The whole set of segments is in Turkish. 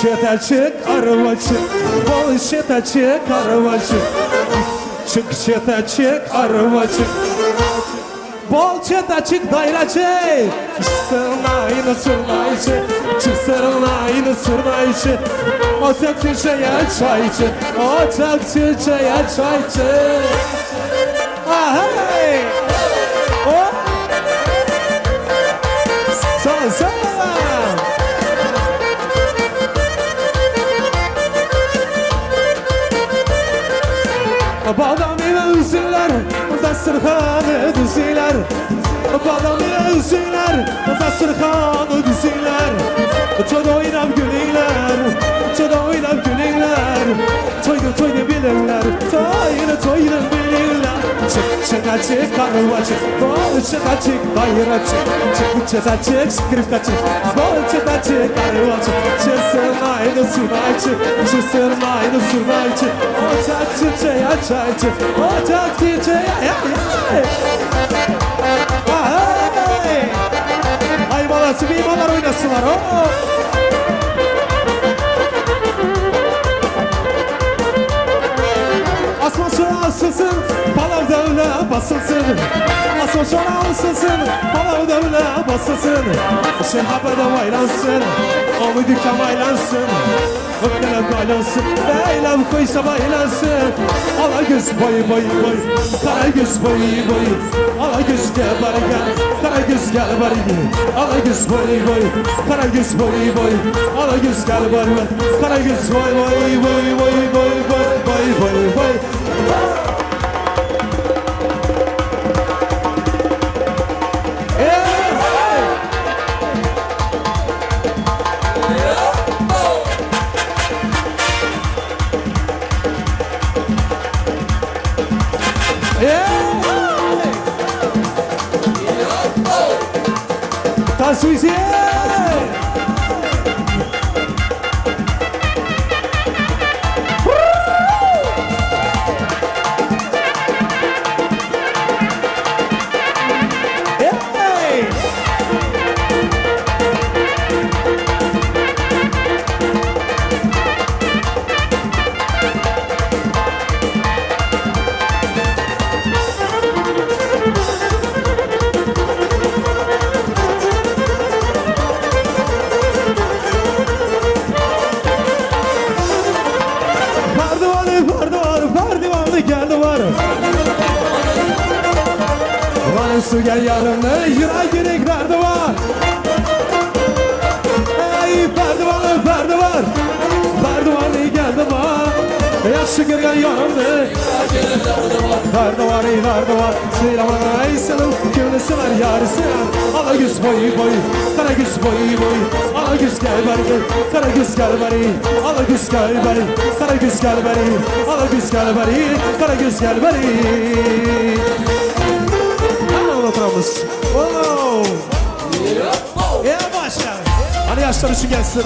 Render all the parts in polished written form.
Çık arabacı, bol çık arabacı. Çık arabacı. Bol çık dairacı. Sırnayını sırnayıcı. Sırnayını sırnayıcı. Otak tüceye çaycı. Otak tüceye çaycı. Ahey. Oh. Sağ. Badam ile üzüler, dasturxanı düzüler. Badam ile üzüler, dasturxanı düzüler. Toyda oynab gülürler, toyda oynab gülürler. Toyda bilirler, toyda bilirler. Çık arabacı, bol çık dairacı. Çık skripkacı, bol çık arabacı. Sırnayını surnaycı, sırnayını surnaycı. Otak tüceye çaycı, otak tüceye. Ay balası bir imanlar oynasınlar. Asman sonra ısınsın, palav devle basılsın. Asman sonra ısınsın, palav devle basılsın. Şehhabede baylansın, omu dükkan baylansın. Öpkele baylansın, beylem koysa baylansın. Ala göz boy, kara göz boy. Ala göz gel bari gel, kara göz gel bari gel. Ala göz boy, kara göz boy. Ala göz gel bari gel, kara göz boy. Suzy! Su gel yanımda, yürek derdi var. Ey ferdi var. Geldi var. Yaşlı gürgen yanımda. Ferdi var. Sıyramana aysanım, gönlüsü var yarısı. Ala güz boy, kara güz boy. Ala güz gel bari, kara güz gel bari. Ala güz gel bari, kara güz gel bari. Ala güz gel bari, kara güz gel bari. Oturalımız. Wow. Ya başla. Hani yaşlar için gelsin.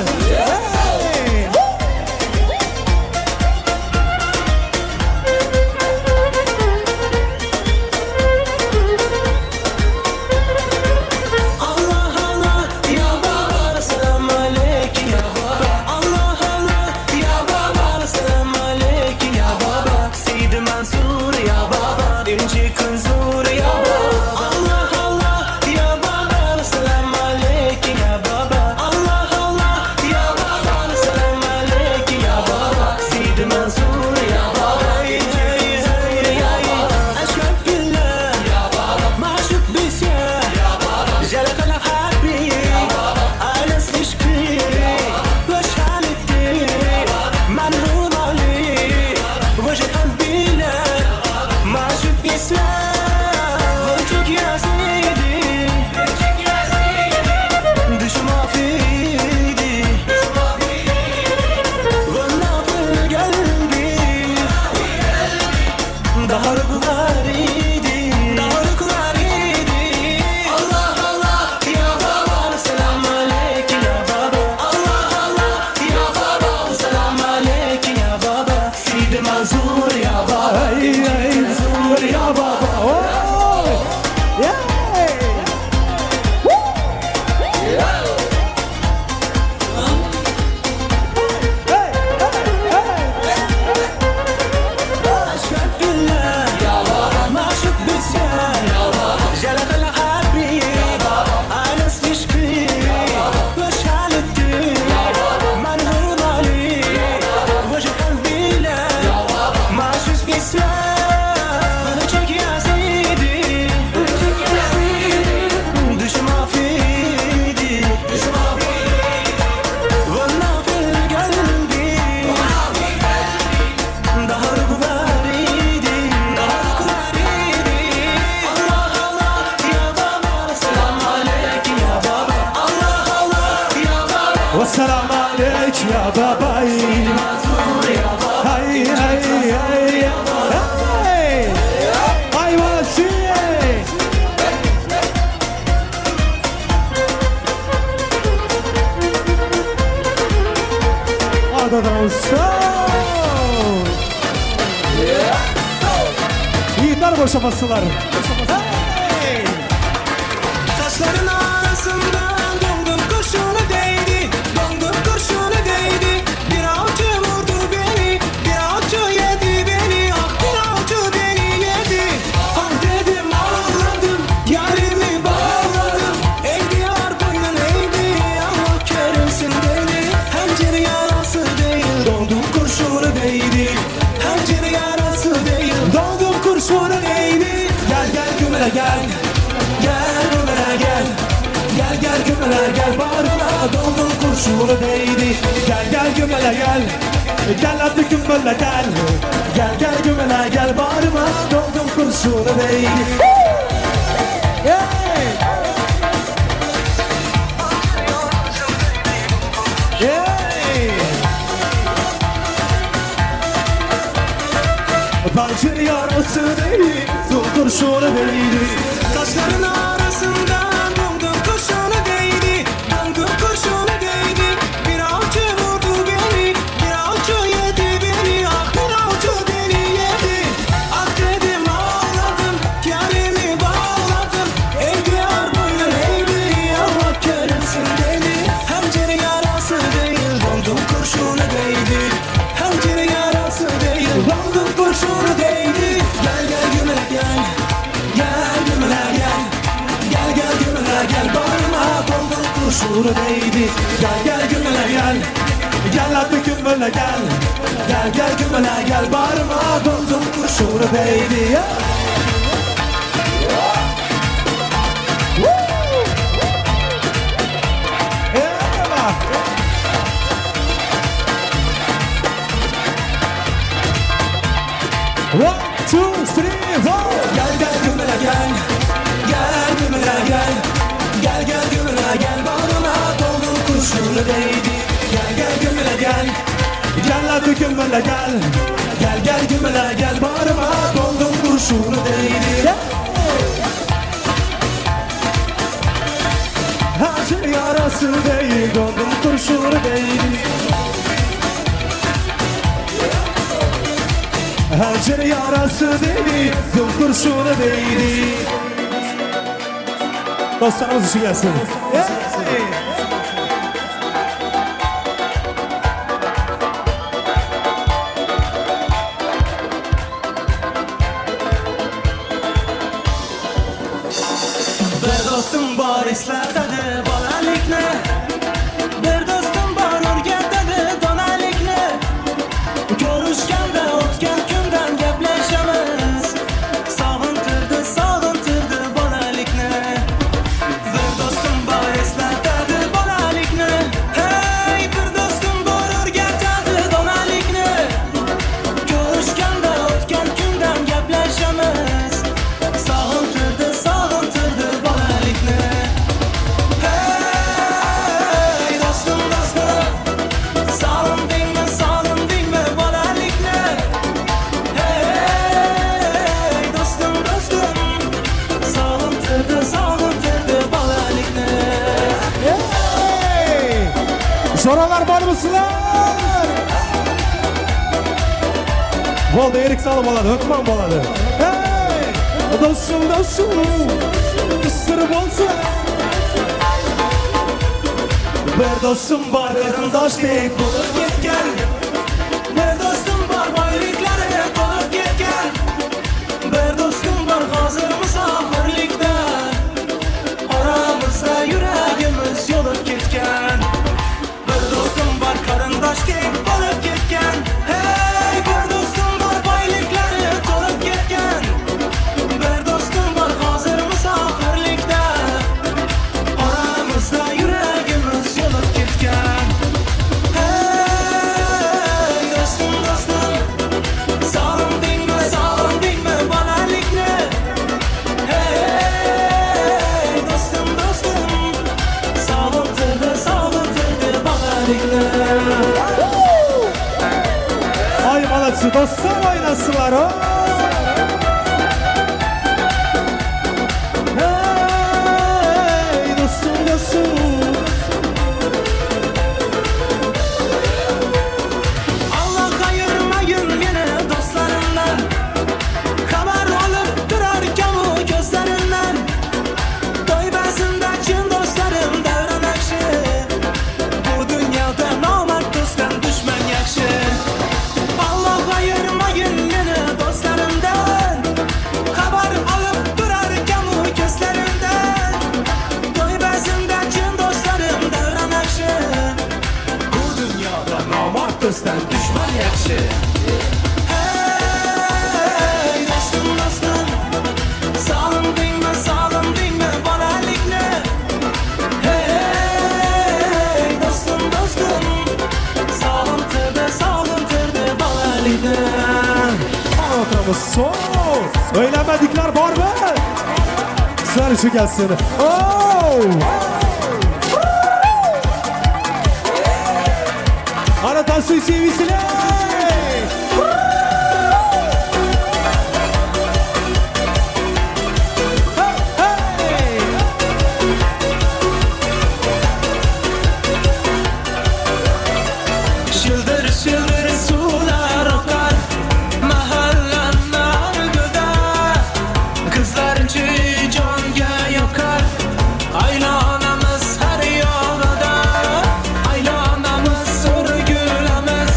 bay. Hay hay hay hay. Ay vasi. Adadan sol. Yiğitler boşa basılar. Hey. Taşların arasından dondum kurşunu değdi, dondum kurşunu değdi. Bir avcı vurdu beni, bir avcı yedi beni, ah bir avcı beni yedi. Ah dedim ağladım, yarimi bağladım. Ey diyar boynun eğdi, Allah kerimsin beni. Hancır yarası değil, dondum kurşunu değdi. Hancır yarası değil, dondum kurşunu değdi. Gel gel gümele gel. Gel Ömer'e gel. Gel gel Gömel'e gel. Bağrına doldum kurşunu değdi. Gel gel Gömel'e gel. Gel hadi Gömel'e gel. Gel gel Gömel'e gel. Bağrıma doldum kurşunu değdi. Hey. Hey. Pancır yarası değil, kurşunu değdi. Taşların arasından doldum kurşunu değdi. Doldum kurşunu değdi. Bir avcı vurdu beni, bir avcı yedi beni. Ah bir avcı beni yedi. Ah dedim ağladım, yarimi bağladım. Ey diyar boynun eğdi, Allah kerimsin beni. Hancır yarası değil, doldum kurşunu değdi. Hancır yarası değil, doldum kurşunu değdi. Gel gel Gömel'e gel. Gel Gömel'e gel. Gel gel Gömel'e gel. Bağrıma doldum kurşunu değdi. Gel gel Gömel'e gel. Gel hadi Gömel'e gel. Gel gel Gömel'e gel. Bağrıma doldum kurşunu değdi. Eyvallah. One, two, three, four. Gel gel Gömel'e gel. Gel Gömel'e gel. Gel gel Gömel'e gel. Bağrıma doldum kurşunu değdi. Gel gel Gömel'e gel. Gel hadi Gömel'e gel. Gel gel Gömel'e gel. Bağrıma doldum kurşunu değdi. Hancır yarası değil, dondum kurşunu değdi. Hancır yarası değil, dondum kurşunu değdi. Dostlarımız için gelsin. Hey! Bir dostum var eslatadi bolalikni. Bir dostum var o'rgatadi donalikni. Ko'rishganda o'tgan kundan gaplashamiz. Sog'intirdi bolalikni. Bir dostum var eslatadi bolalikni. Hey bir dostum var o'rgatadi donalikni. Ko'rishganda o'tgan kundan gaplashamiz. Sog'intirdi bolalikni. Hey dostum sog'indingmi bolalikni. Hey dostum sog'intirdi bolalikni. Hey! Soralar var mısınlar? Volda erik salı boladı, hükman boladı. Hey! Dostum, ısırı bolsa. Bir dostum var qarindoshlik bo'lib ketgan. Bir dostum var boyliklariga to'lib ketgan. Bir dostum var hozir musofirlikda. Oramizda yuragimiz yo'lib ketgan. Bir dostum var qarindoshlik bo'lib ketgan. Hey bir dostum var boyliklariga to'lib ketgan. Bir dostum var hozir musofirlikda. Oramizda yuragimiz yo'lib ketgan. Hey dostlar oynasınlar. Oh! Hey dostum dostum. Allah ayırmayın beni dostlarımdan. Haber alıp durarken o gözlerinden. Doybasında cin dostlarım davranışı. Bu dünyada namert dosttan düşman yakşı. Allah ayırmayın beni dostlarımdan. Haber alıp durarken o gözlerinden. Doybasında cin dostlarım davranışı. Bu dünyada namert dosttan düşman yakşı. Hey dostum dostum, sağlam değil mi balalikle? Hey dostum dostum, sağlam tırdı balalikle. Anlatramız sos. Öğlenmedikler var mı? Güzel işi gelsin. Oh! Anlatan su sevgisiyle. Şıldır şıldır sular akar mahallenin argıda. Kızlar ciganga yakar aylanamız her yolda. Aylanamız sürgülemez,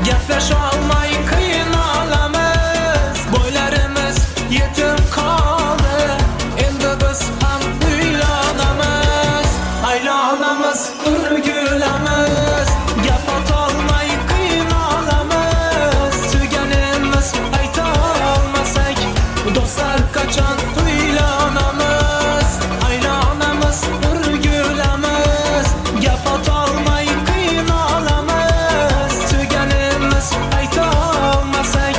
gepleş almay kıynalamaz. Boylarımız yetim kaldı, endi biz ham uylanamız. Aylanamız sürgülemez, gep atolmay kıynalamaz. Tügenimiz ayta olmasak, dostlar kaçan uylanamaz. Aylanamız sürgülemez, gep atolmay kıynalamaz. Tügenimiz ayta olmasak,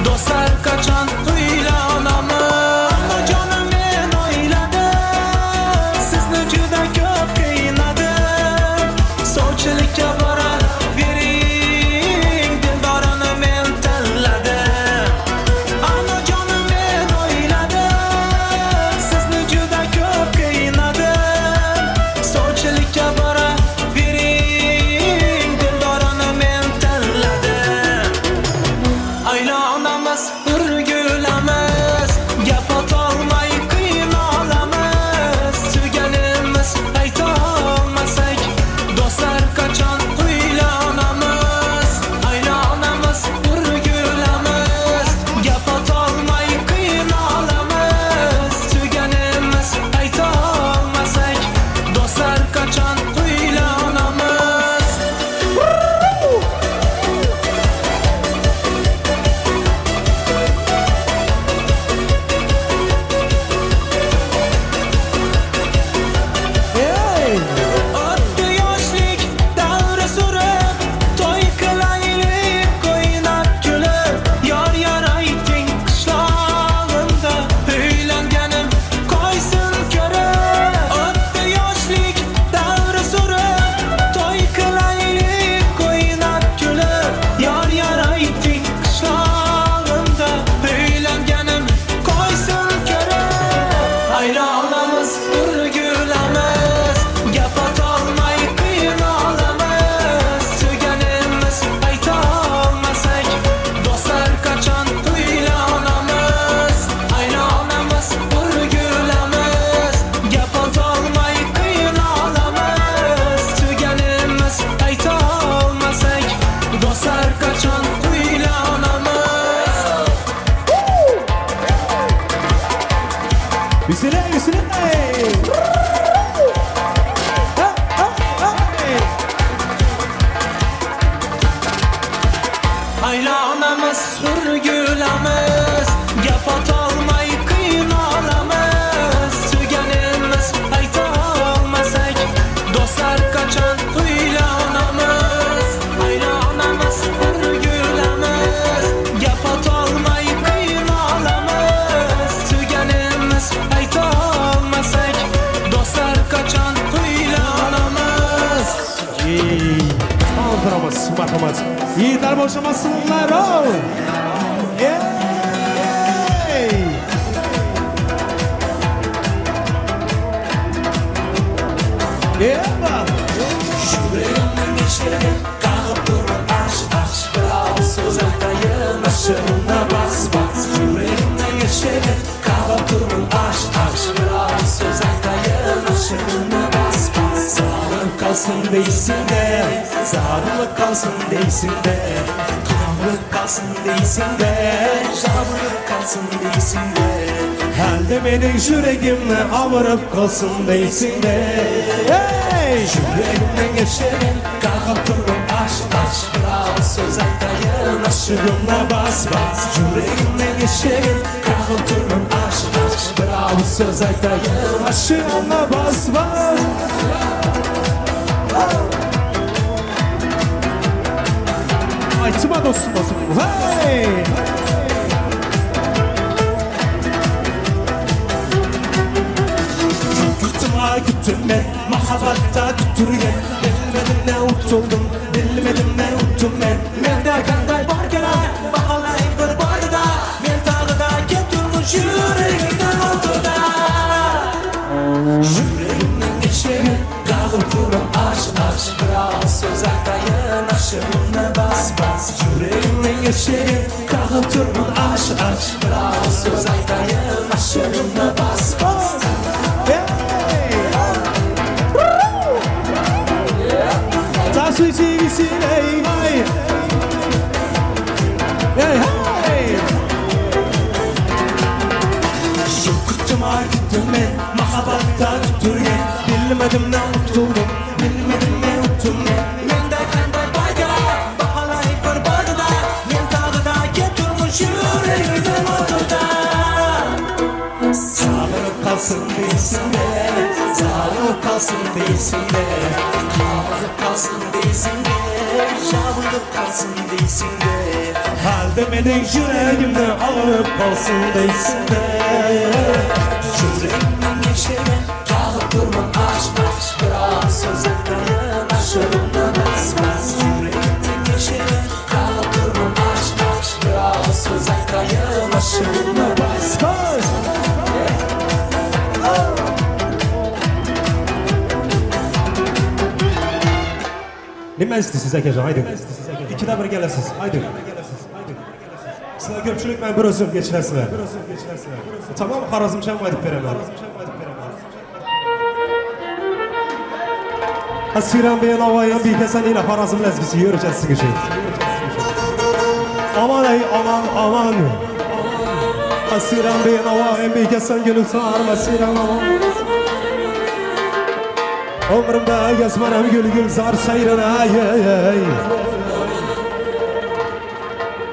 dostlar kaçan uylanamaz. Ama canım ben oyladım, sizni juda ko'p qiynadim. Sovchilikka bora bering, dildorini men tanladim. Ana jonim men o'yladim, sizni juda ko'p qiynadim. Sovchilikka bora bering, dildorini men tanladim. Aylanamiz urgulamiz, gap atolmay qiynalamiz. Tuganimiz ayta olmasak, dostlar qachon uylanamiz. Aylanamiz urgulamiz, gap atolmay qiynalamiz. Tuganimiz ayta olmasak, dostlar qachon uylanamiz. Hey! O'tdi yoshlik davri surib, to'y qilaylik o'ynab kulib. Yor yor ayting qishlog'imda, uylanganim qo'ysin ko'rib. O'tdi yoshlik davri surib, to'y qilaylik o'ynab kulib. Yor yor ayting qishlog'imda, uylanganim qo'ysin ko'rib. Aylanamiz urgulamiz, gap atolmay qiynalamiz. Tuganimiz ayta olmasak, dostlar qachon uylanamiz. Aylanamiz urgulamiz, gap atolmay qiynalamiz. Tuganimiz ayta olmasak, dostlar qachon uylanamiz. Üstüne üstüne. Hey! Ha, ha, ha, hey! Aylanamiz urgulamiz, gap atolmay qiynalamiz. Tuganimiz ayta olmasak, dostlar qachon uylanamiz. Aylanamiz urgulamiz, gap atolmay qiynalamiz. Tuganimiz ayta olmasak, dostlar qachon uylanamiz. Hey! Anlatramız, marhamat. Yiğitler boşamasınlar. Oh. Yeah. Yeah. Yüreğimden geçeni kalkıp durur aşk Biraz söz atayım aşırına bas bas Yüreğimden geçeni kalkıp durur aşk Biraz söz atayım aşırına bas bas Sağlık kalsın değilsin de Sağlık kalsın değilsin de Kıvamlık kalsın değilsin de Sağlık kalsın değilsin de Halde benim yüreğimle avırıp kalsın değilsin de. Hey! Yüreğimden geçeni kalkıp durur aşk Biraz söz atayım aşırına bas bas Yüreğimden geçeni kalkıp durur aşk Biraz söz atayım Aşığına bas bas. Aytıma dostum dostum. Hey! Güttüm ben mahabbatta götürüyen Bilmedim ne utuldum bilmedim ne uttum ben Mende kanday barkana bahalayım bir barda Men tağıda getirmiş yüreğimden oturda Yüreğimden geçeni kalkıp durum aşk Biraz söz atayın aşırına bas bas Yüreğimden geçeni kalkıp durum aşk Biraz söz atayın aşırına bas bas Tasvir çivisine hey. Hey hey. Yokutuma gittim ben mahabbatta tutturgen Bilmedim ne unutuldum bilmedim ne unuttum ben Mende kanday baygara bahalayıp bir barda Men tağıda getirmiş yüreğimden oturda Sağlık kalsın değilsin de Sağlık kalsın değilsin de Sağlık kalsın değilsin de Sağlık kalsın değilsin de Halde benim yüreğimle avırıp kalsın değilsin de. Yüreğimden geçeni kalkıp durmam aşk Biraz söz atayım aşırına bas bas Yüreğimden geçeni kalkıp durmam aşk Biraz söz atayım aşırına bas bas Nima istaysiz akajon, haydang. İkide bir kelasiz, haydang. Sizlar ko'pchilik men bir o'zim kechirasizlar. Tamam, Xorazmcha aytib beraman. Asiram ben avayam bekasan ila Xorazm lazgisi yurachasiz kishi. Aman ay aman aman. Asiram ben avayam bekasan gülsar asiram aman. Ömrümde yazmanam gül zar sayrına ay.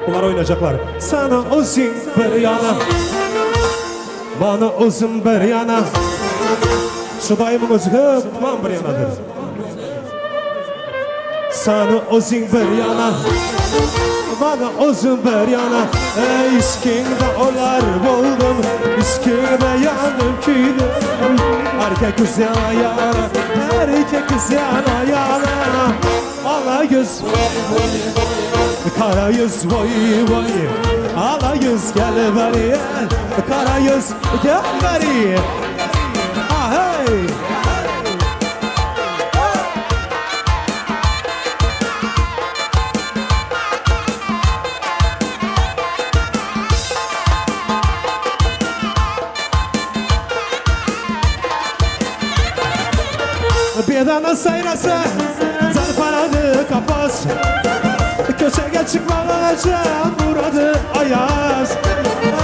Bunlar oynayacaklar. Sana uzun bir yana, bana uzun bir yana. Şu dayımın özü man bir yanadır. Sana uzun bir yana, bana uzun bir yana. İşkinde olar buldum, işkinde yandım küydüm. Erkek güzel yana, erkek güzel yana. Ala göz, kara yüz vay vay. Ala yüz gel beri, kara yüz gel beri. Ah hey. Bedana sayrasa zarfaradı kapas Köşege çıkmalayacağım buradı ayaz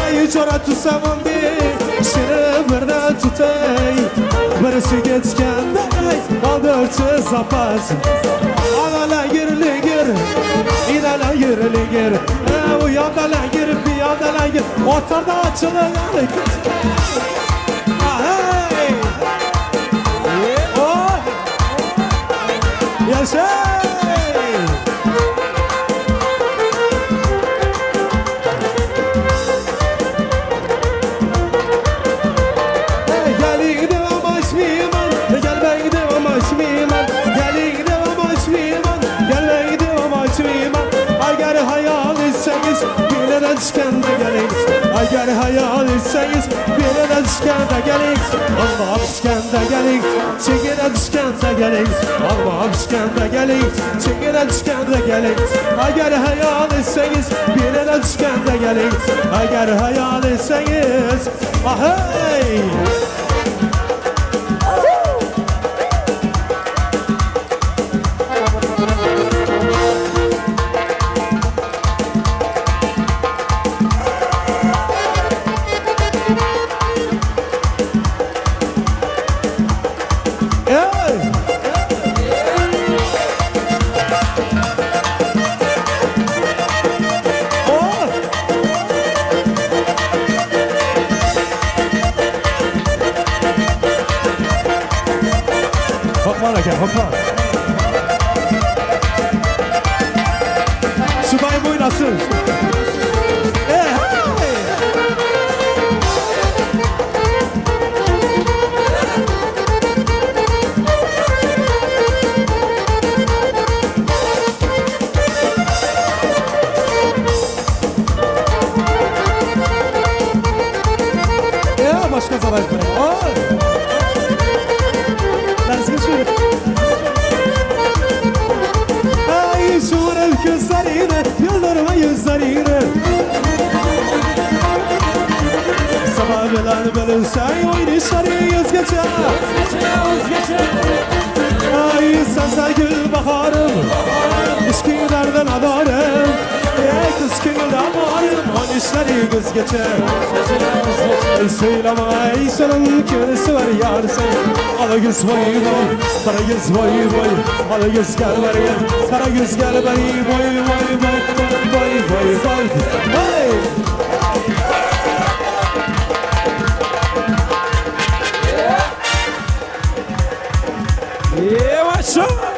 Ay çora tutsamam bir şirin birden tutay Birisi geçkende aldırçı zapas Anala girli gir İnala girli gir Bu yandala gir bir yandala gir Ortada açılır Hey Yaşa! Gelin devam açmayayım gel ben devam açmayayım gelin devam açmayayım gel ben devam açmayayım düşkende gelin. Eğer hayal etseniz birine düşkende gelin. Alma düşkende gelin. Çekine düşkende gelin. Alma düşkende gelin. Çekine düşkende gelin. Eğer hayal etseniz birine düşkende gelin. Eğer hayal etseniz ahey. Hoppa. Subayım oynasın. Hey. Ya başka zaman. Let's get you. Gözlerine, yıldırma yüzlerine Sabahlar bölünsen oynayışları yüz geçer Ay sense gül baharım İşkilerden adarım Ey kız gönülden varım oynayışları yüz geçer Söyleme ey senin könüsü var yar sen Ala göz vay vay, kara göz vay vay Ala göz gel bari, kara göz gel bari Vay vay vay, vay vay vay Vay! Yavaş ol!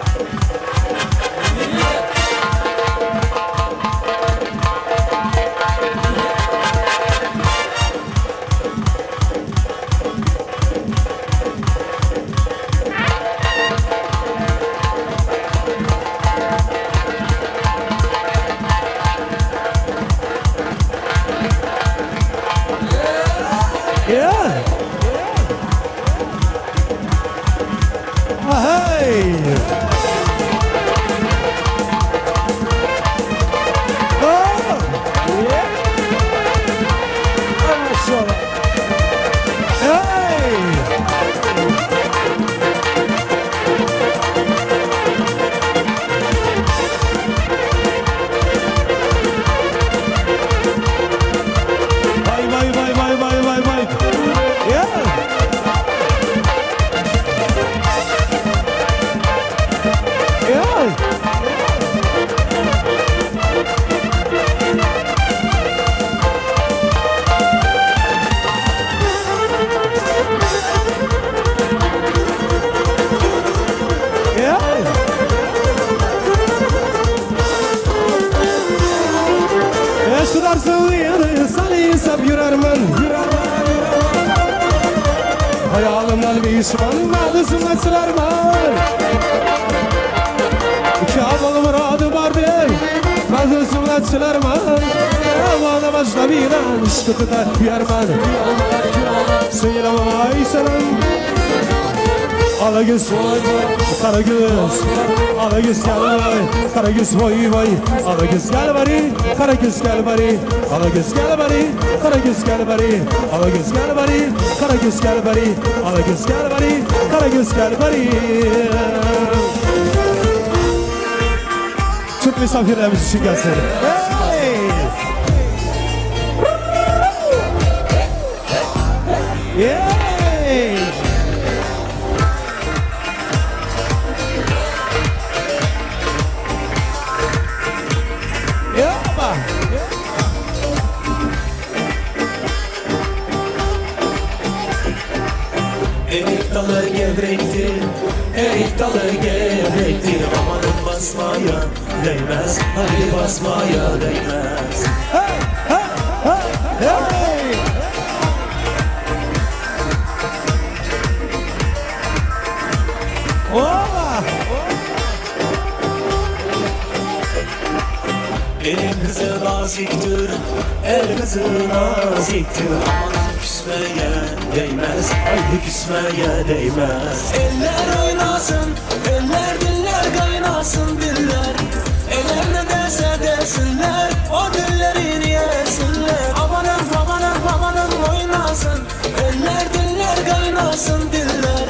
Hayalımdan bir işmanladı sünnetçiler var Kabul muradı var bey Bazı sünnetçiler var Bana başta bilen işte tutar yermen Seylem ay selam Ala göz kara göz Ala göz gel vay kara göz vay vay Ala göz gel bari kara göz gel bari Ala göz gel bari kara göz gel bari Ala göz gel bari kara göz gel bari Ala göz gel bari kara göz gel bari Türk misafirlerimiz için gelsin. Hey! Hey! Yapma! Erik dalı gevrektir, erik dalı gevrektir Amanın basmaya değmez, hadi basmaya değmez Hey! Hey! Hey! Hey! Ola! Elin kızı naziktir, el kızı naziktir. Aman küsmeye değmez, haydi küsmeye değmez. Eller oynasın, eller diller kaynasın diller. Eller ne derse desinler, o dillerini yesinler. Amanın amanın amanın oynasın, eller diller kaynasın diller.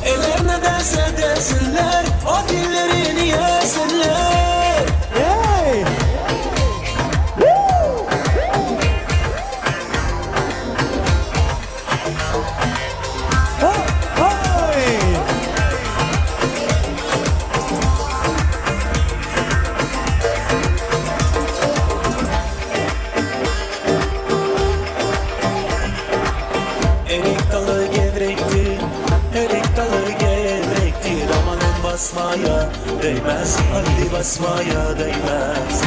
Eller ne derse desinler, o dillerini yesinler. Hey! Hey! Erik dalı gevrektir, erik dalı gevrektir. Amanın basmaya değmez, haydi basmaya değmez.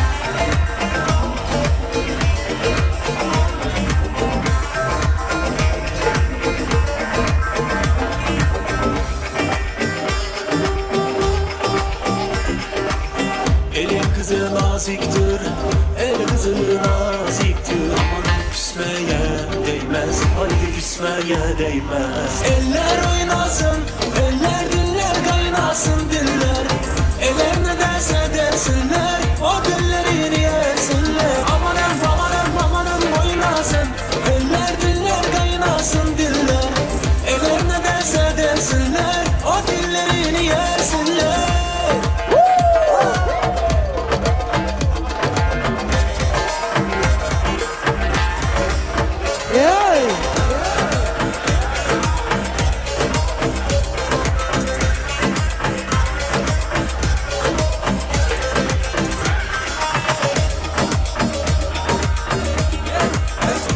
Elin kızı naziktir, el kızı naziktir. Aman küsmeye değmez, haydi küsmeye değmez. Eller oynasın, eller diller kaynasın diller. Eller ne derse desinler, o dillerini yesinler. Amanın amanın amanın oynasın, eller diller kaynasın diller. Eller ne derse desinler, o dillerini yesinler. Hey!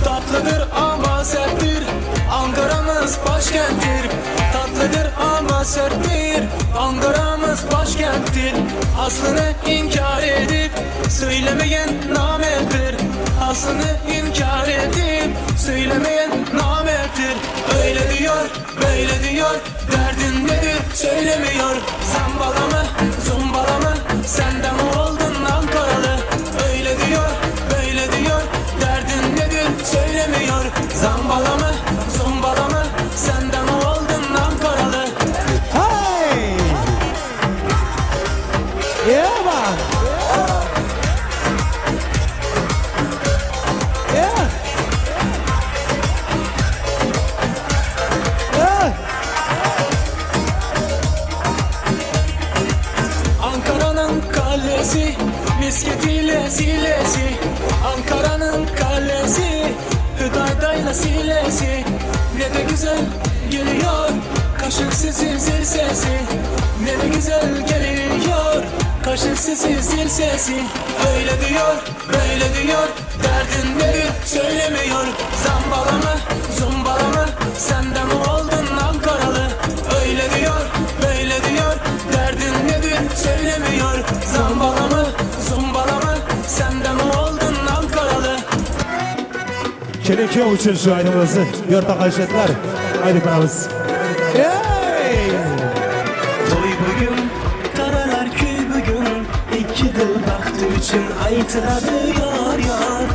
Tatlıdır ama serttir, Ankara'mız başkenttir. Tatlıdır ama serttir, Ankara'mız başkenttir. Aslını inkar edip söylemeyen namerttir. Aslını inkar edip söylemeyen namerttir. Öyle diyor, böyle diyor, derdin nedir söylemiyor. Zambala mı, zumbala mı, senden mi oldun Ankaralı? Öyle diyor, böyle diyor, derdin nedir söylemiyor. Zambala mı, zumbala mı, senden mi oldun Ankaralı? Hey! Yeah, man! Yeah! Yeah! Ankara'nın kalesi, misketiyle silesi. Ankara'nın kalesi, Hıdayda'yla silesi. Ne de güzel geliyor, kaşık sesi zil sesi. Ne de güzel geliyor, kaşık sesi zil sesi. Öyle diyor, böyle diyor, derdin nedir söylemiyor. Zambala mı, zumbala mı, senden mi oldun Ankaralı? Öyle diyor, böyle diyor, derdin nedir söylemiyor. Zambala mı, zumbala mı, senden mi oldun Ankaralı? Çelekyo üçüncü ayımızı yurtta kaçetler. Haydi paramız. Hey! Toy bugün, karalar köy bugün. İki dil baktı için aytıladı yar yar.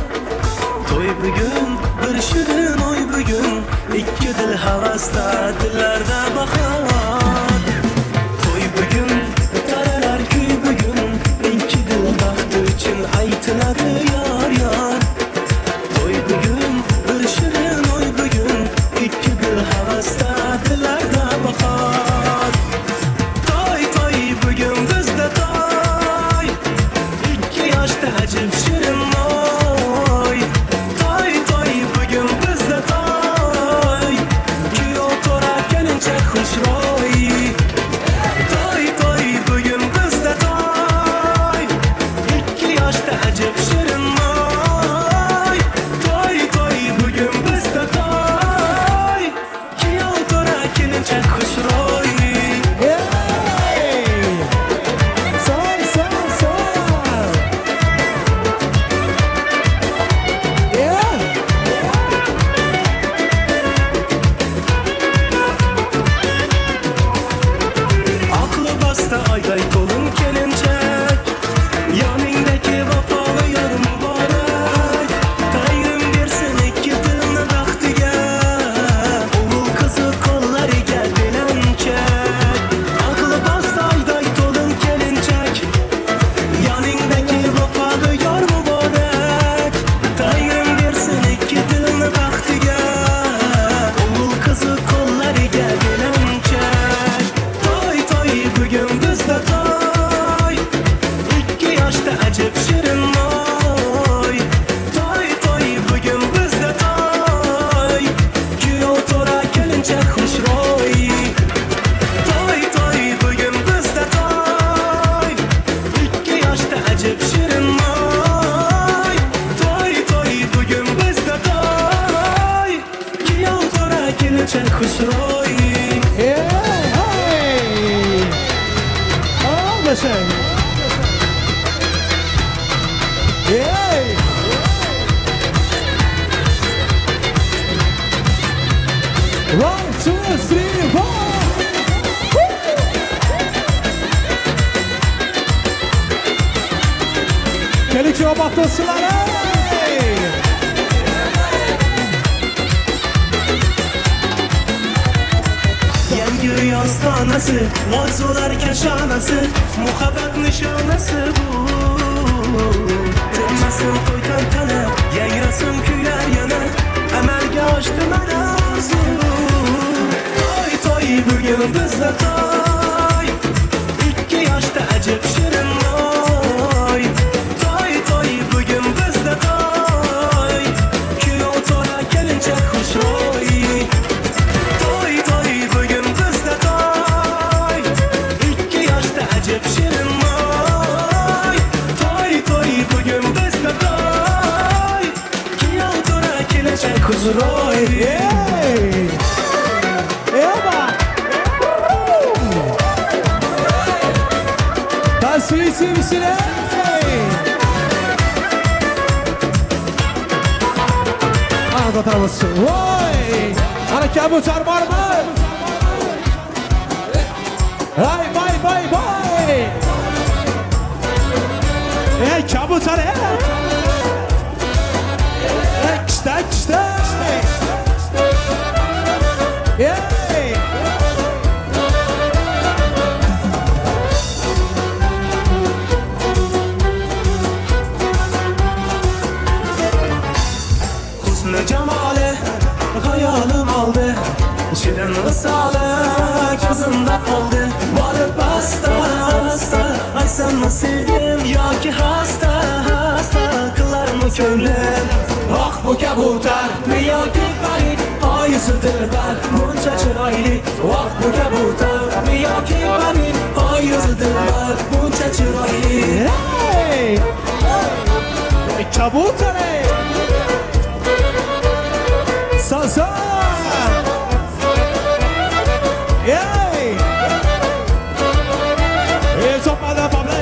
Toy bugün, bir şirin oy bugün. İki dil havasta, dillerde bakar. Toy bugün, karalar köy bugün. İki dil baktı için aytıladı yar yar. Toy bugün, bir şirin oy bugün. İki dil havasta, dillerde bakar. Toy toy bugün bizde toy. İki yaşta acım şirin oy. Toy toy bugün bizde toy. Ki oturarken çok hoş roy. Toy toy bugün bizde toy. İki yaşta acım şirin خسروی بشه One, two, three, four. Gelik o baktosları. Yengi yastanası, arzular kaşanası, muhabbet nişanası bu. Tırmasın koy tantana, yayrasın küyler yana, emelge açtı ben arzu. Toy toy bugün bizde toy, 2 yaşta acep şirin oy. Toy toy bugün bizde toy, kilo tora gelince hoş oy. Toy toy bugün bizde toy, 2 yaşta acep şirin oy. Toy toy bugün bizde toy, kilo tora gelince huzur oy. Tasvisi misine Ana tarafısı Vay Ana kabutar var mı? Vay vay vay vay kabutar kışta kışta Husn-ı cemale hayalim aldı, şirin ısale gözümde kaldı. Varıp hasta hasta, ay sana sevdim ya ki hasta hasta kılar mı könlüm? Ah bu kabutar mi ya ki bari ayızıdır ben bunca çıraylı. Ah bu kabutar mi ya ki bari ayızıdır ben bunca çıraylı. Kabutar Salsa Yay Sopada Pablo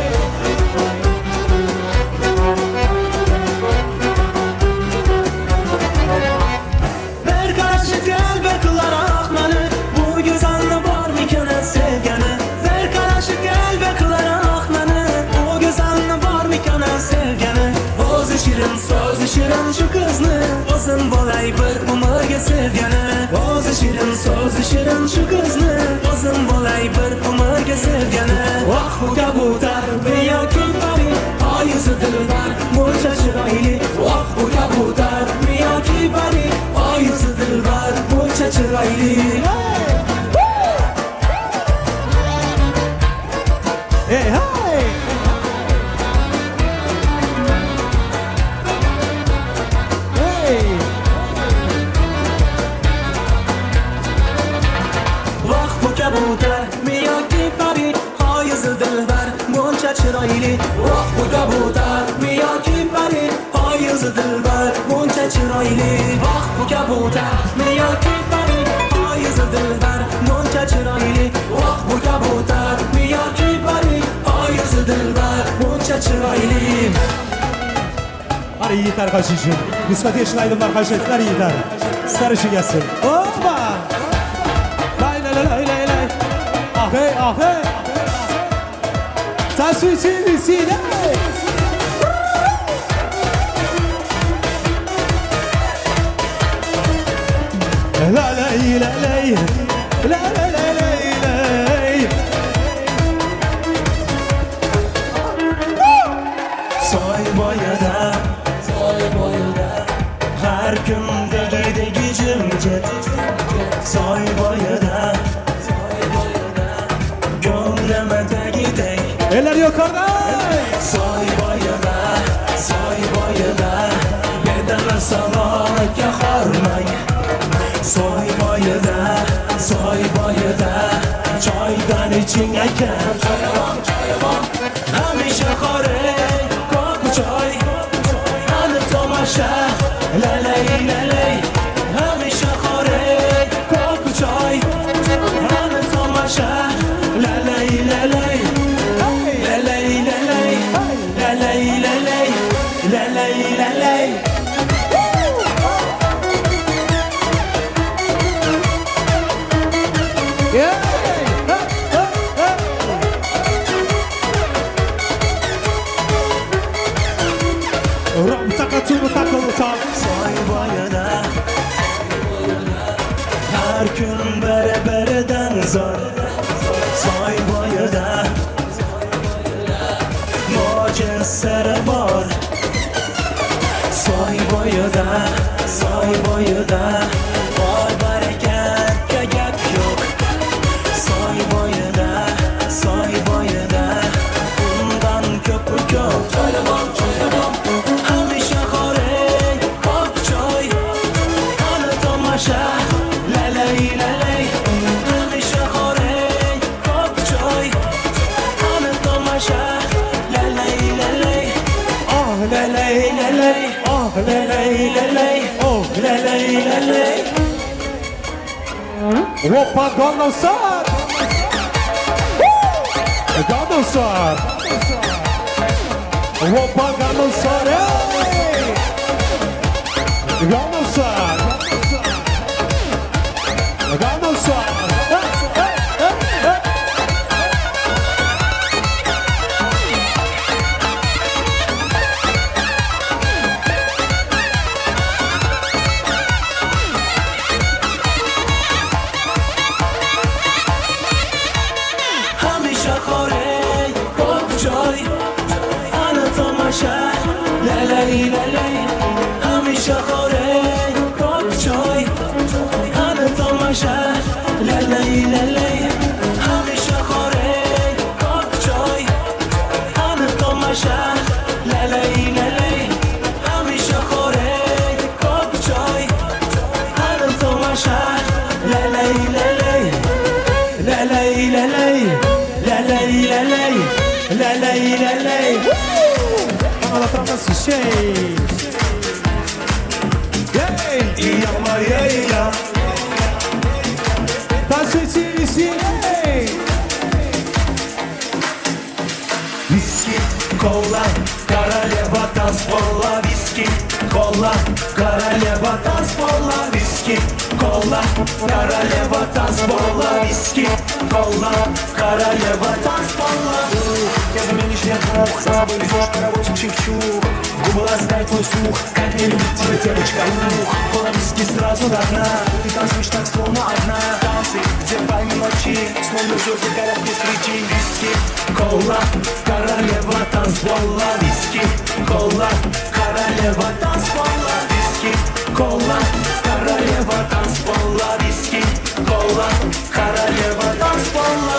Ver karşı gel kılar akmanı, bu güzelliği var mı kene sevgeni? Ver karşı gel kılar akmanı, bu güzelliği var mı kene sevgeni? Özü şirin sözü şirin şu kızını, özün bolay bir umurga sevgeni. Özü şirin sözü şirin şu kızını, özün bolay bir umurga sevgeni. Ah bu kabutar bir yakın bari, ayızı dilber bunca çıraylı. Ah bu kabutar bir yakın bari, ayızı dilber bunca çıraylı. Hey hey Vah bu kabutar miyaki bari ayızı dilber bunca çıraylı. Vah bu kabutar miyaki bari ayızı dilber bunca çıraylı. Vah bu kabutar miyaki bari ayızı dilber bunca çıraylı. Vah bu kabutar miyaki bari ayızı dilber bunca çıraylı. Hadi yeter kaçışın Diskoti yaşınaydınlar kaçışlar yeter Sarışı gelsin Hoppa Lay lay lay lay lay Ah hey ah hey Tasvisi misine La lay la lay La la la lay lay Soy boyada her gün degi cimcet. Soy boyada gönlüme degi dey. Eller yukarıda Soy boyada bedene sağlık yakarmay. Soy boyada çaydan için eken hamisha kore koku çay anı tomaşa lalay lalay hamisha kore koku çay Yeah. Soy boyida har kun biri-biridan zo'r soy boyida mo'jiz siri bor soy boyida bor barakatga gap yo'q soy boyida undan ko'pi ko'p hamisha xo'rak pok choy ana tomosha lalay hamisha xo'rak pok choy ana tomosha lalay oh lalay oh lalay oh lalay Opa, Gangnam Style! Gangnam Style! Opa, Gangnam Style! Hey! Gangnam Style! Gangnam Style! Hey! hamisha xo'rak pok choy ana tomosha lalay hamisha xo'rak pok choy ana tomosha lalay hamisha xo'rak pok choy ana tomosha lalay hamisha xo'rak pok choy ana tomosha lalay Vamos lá pra assistir! Yaya Tá sentindo sim! Виски, кола, королева танцпола. Виски, кола, королева танцпола. Виски, кола, королева танцпола. Виски, кола, королева танцпола. Я заменишь мне двух, за собой везешь паровозик чик-чук. Губы ласкает твой слух, как не любит тебя девочка. Ух, кола виски сразу до дна. Ты танцуешь так, словно одна. Танцы, где пальмы ночи, словно звезды горят без причин. Виски, кола, королева танцпола. Виски, кола, королева танцпола. Виски, кола, королева танцпола. Виски, кола, королева танцпола.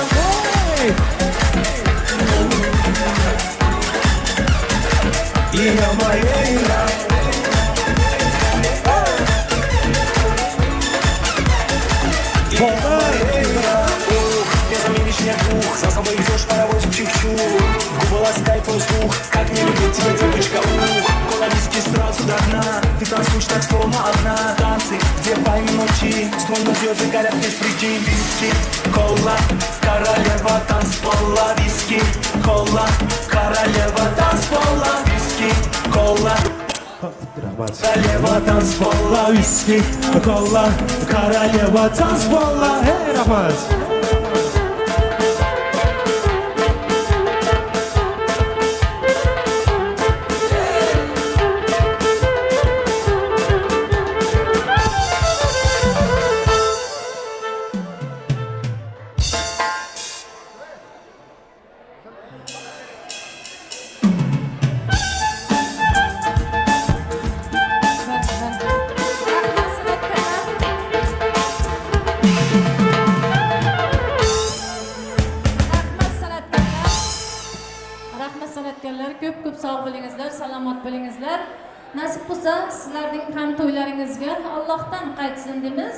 Имя мое имя. Я заменишь мне двух, за собой везешь паровозик чик-чук. Губы ласкает твой слух, как не любит тебя девочка. Ух, кола виски сразу до дна. Ты танцуешь так, словно одна. Танцы, где пальмы ночи, словно звезды горят без причин. Виски, кола, королева танцпола. Виски, кола, королева танцпола. Виски, кола, королева танцпола. Виски, кола, королева танцпола. Hey, rapaz! Ko'p sog' bo'lingizlar, salomat bo'lingizlar. Nasib bo'lsa, sizlarning ham to'ylaringizga Allohdan qaytsin deymiz.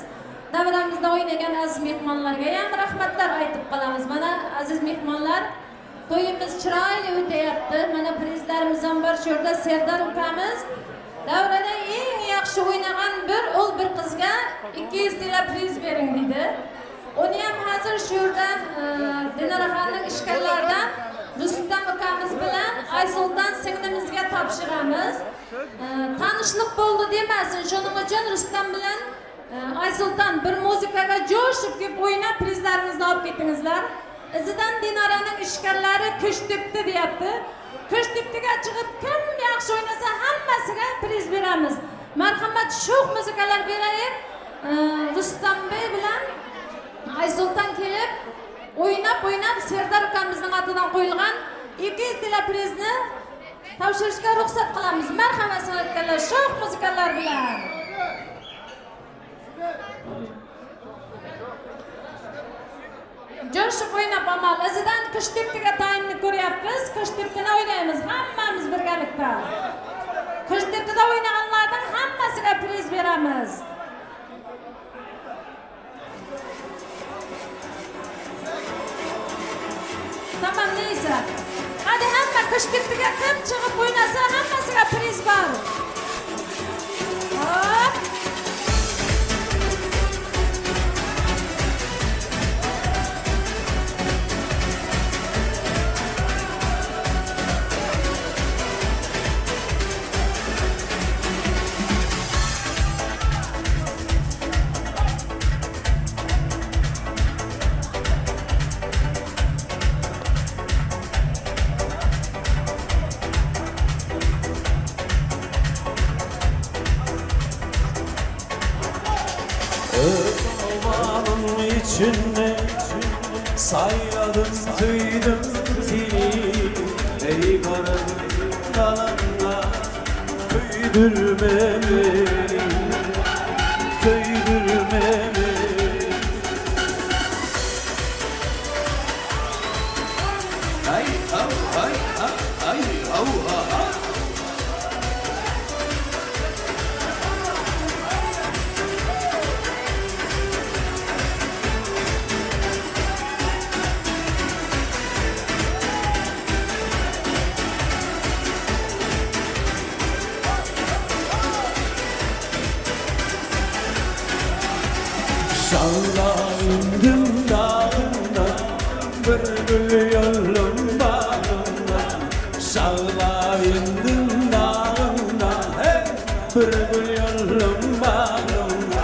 Davramizda o'ynagan aziz mehmonlarga ham rahmatlar aytib qolamiz. Mana aziz mehmonlar, to'yimiz chiroyli o'tayapti. Mana prizlarimiz ham bor. Shu yerda Serdar ukamiz davrada eng yaxshi o'ynagan bir qizga 200 tilla priz bering dedi. Uni ham hozir shu yerda Dinaraxonning ishkallaridan Rustam ukamiz bilan Aysultan singlimizga topshiramiz. Tanishlik bo'ldi demasin. Shuning uchun Rustam bilan Aysultan bir muzikaga jo'shib kelib o'ynab prizlarimizni ketdingizlar. Izidan Dinoraning ishkanlari kuch tepdi deyapti. Kuch tepdiga chiqib kim yaxshi o'ynasa hammasiga priz beramiz. Marhamat, sho'x muzikalar beraylik. Rustombey bilan Aysulton kelib o'ynab Serdar ukamizning atidan qo'yilgan 200 tilla prizni topshirishga ruxsat qilamiz. Marhamat san'atkorlar, sho'x muzikalar bilan. Jo'shib o'ynab amal. Izidan kuch tepdiga tayinni ko'ryapmiz. Kuch tepdini o'ynaymiz hammamiz birgalikda. Kuch tepdida o'ynaganlarning hammasiga priz beramiz. Tamam, neyse. Hadi hamma kuch tepdiga kim chiqib o'ynasa hammasiga priz bor. Hop. Ormanın içinde sayladım tüydüm seni. Ey karın dalında köydürme beni, köydürme beni. Ay ay ay ay ay ay. Şalla indim dağına, bülbül yolum bağına. Şalla indim dağına, hey, bülbül yolum bağına.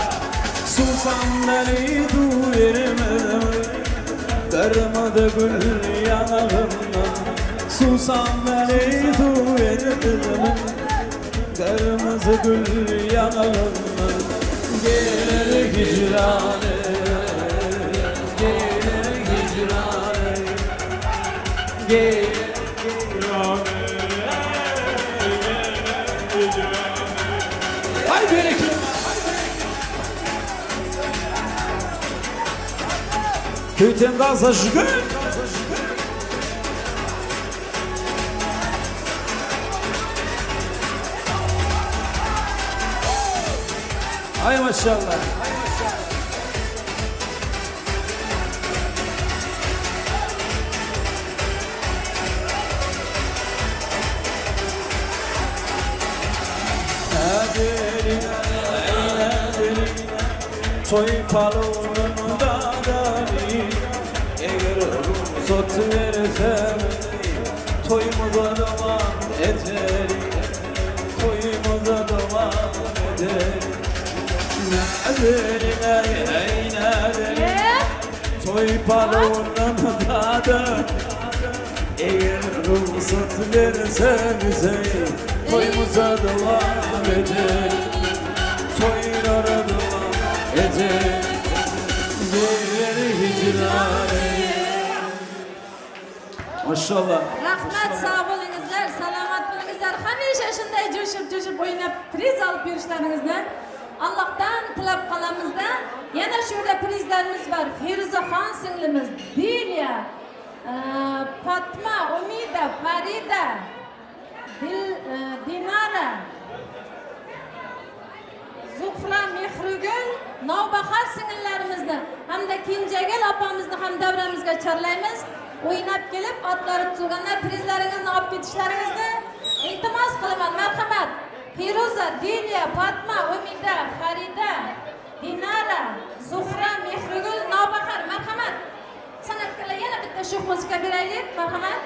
Susam beni duyurmadım, kırmadı gül yanağımdan. Susam beni duyurmadım, kırmızı gül yanağımdan. Gelir hicrane, gelir hicrane, gelir hicrane, hay bereket. Tüten gazı şükür. Ay maşallah. Toy palonun dadani, eğer ruhsat versem toyumuza devam eder, toyumuza devam eder. Naderin ay naderin, toy palonun dadani, eğer ruhsat versen bize toyumuza devam eder, toylara devam eder, gelir hicrane. Maşallah. Rahmat, sağ bo'lingizlar, salomat bo'lingizlar. Hamisha shunday jo'shib o'ynab priz olib yurishlaringizni Allohdan tilab qolamizda. Yana shu yerda prizlarimiz bor. Feruzaxon singlimiz, Dilya, Fatma, Umida, Farida, Dinara, Zuhra, Mehrugul, Navbahor singillarimizni hamda Kenjagul opamizni ham davramizga chorlaymiz. O'ynab kelib, otlari tuzilganlar prizlaringizni olib ketishlaringizni iltimos qilaman. Marhamat. Feruza, Dilya, Fatma, Umida, Farida, Dinara, Zuhra, Mehrugul, Navbahor. Marhamat. San'atkorlar yana bitta sho'x muzika beraylik. Marhamat.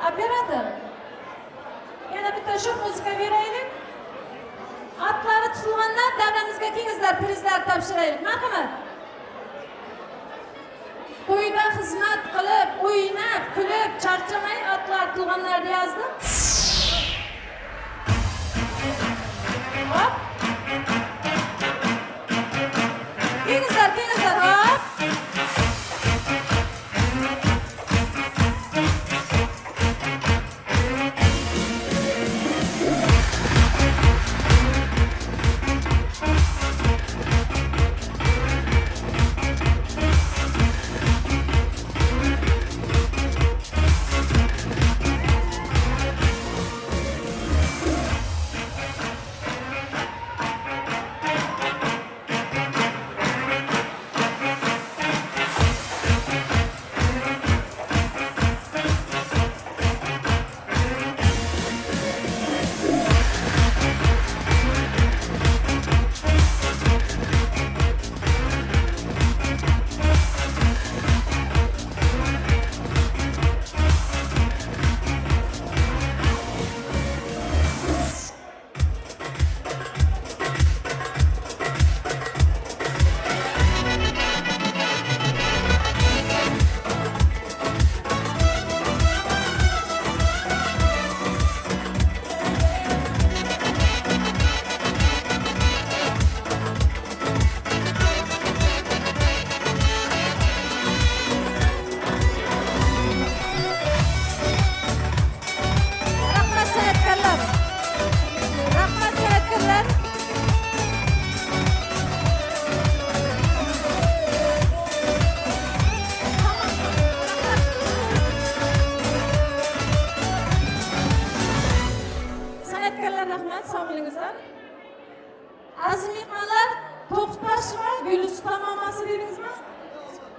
Operator. Yana bitta sho'x muzika beraylik. Atlar davramizga kengizlar, prizlar topshiraylik. Marhamat. To'yda xizmat qilib, o'ynab, kulib, charchamay otlar tuyg'anlarni yozdim. Hop. Kengizlar, hop.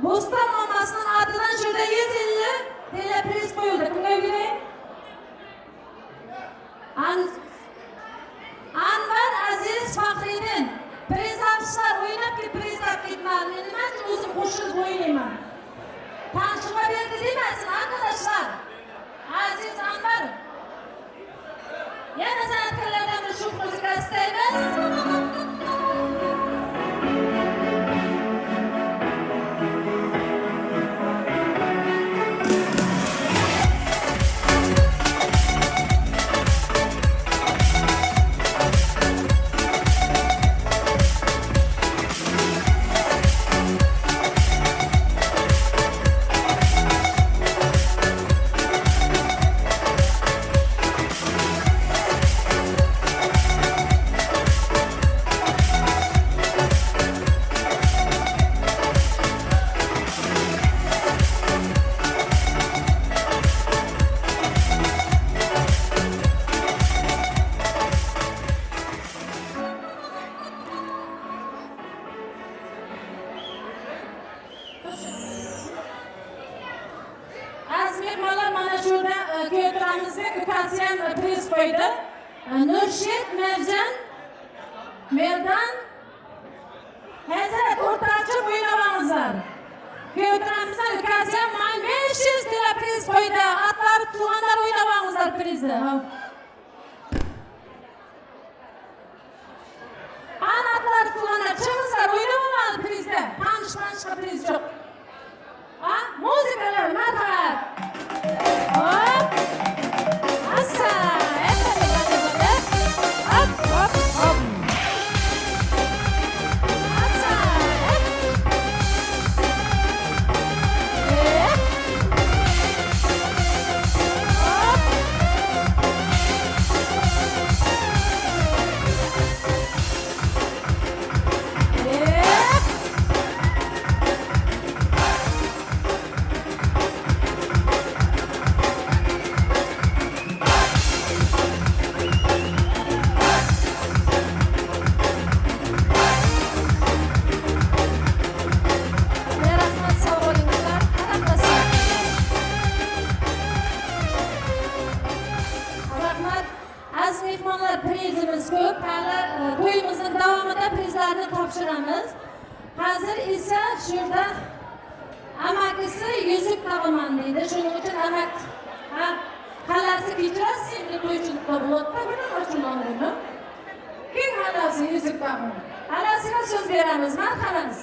Bo'ston mamasının adından şurada 150 TL priz koyuldu. Kimga bileyim? Anvar Aziz Faxriddin. Priz alışlar oynab ki priz takipman. Nima o'zim qo'shilib o'ynayman. Tanishma berdi demaysin arkadaşlar. Aziz Anvar. Yana sanatkarlardan bir shu muzika istaymiz. Priz koydu. Nurşit, Merdan, Hazret o'rtacha o'ynamangizlar. Kuyovlarimizdan ukasiam 500 TL priz koydu. Atlar tuğanlar o'ynamangizlar prizni. Atlar tuğanlar çıkızlar oynamangizlar prizde. Tanışma priz yok. Muzikalar marhamat. Hop. Asa. Prizimiz ko'p. Hali to'yimizning davomida prizlarni topshiramiz. Hozir esa shurda amakisi yuzuk taqaman deydi. Shuning uchun amak xalasi kechirasiz, endi to'ychilikda bo'ladi-da, buni ochilmaydi. Kim xalasi yuzuk taqaman? Anasına söz veremiz, marhamat.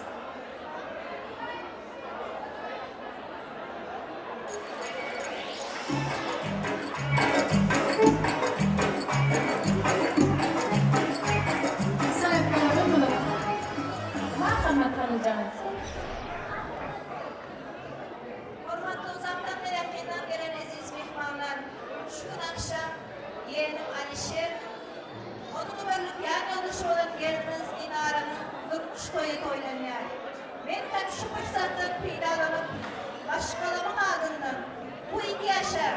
Marhamat alacağız. Hurmatli uzakdan ve yakından gelen aziz mehmonlar, şu gün akşam yeğenim Alişer, onun ömürlük yan yoldaşı olan geliniz Dinara'nın durmuş toyu toylanıyor. Ben hem şu fırsattan peydalanıp başkalarının adından bu 2 yaşa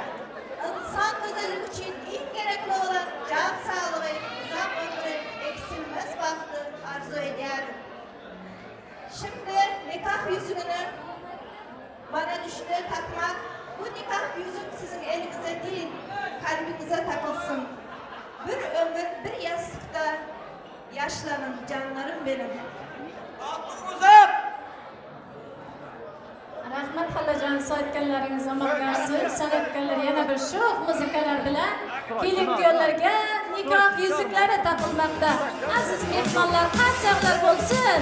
insan güzellik için en gerekli olan can sağlığı, uzak ömrü, eksilmez bahtı arzu ediyorum. Şimdi nikah yüzüğünü bana düştü takmak. Bu nikah yüzük sizin elinize değil, kalbinize takılsın. Bir ömür, bir yastıkta yaşlanın canlarım benim. Rahmat xolajon, so'tganlaringiz omon bo'lsin. San'atkorlar yana bir sho'x muzikalar bilan kelin-kuyovlarga nikoh yuzuklari taqilmoqda. Aziz mehmonlar, qanchaqlar bo'lsin.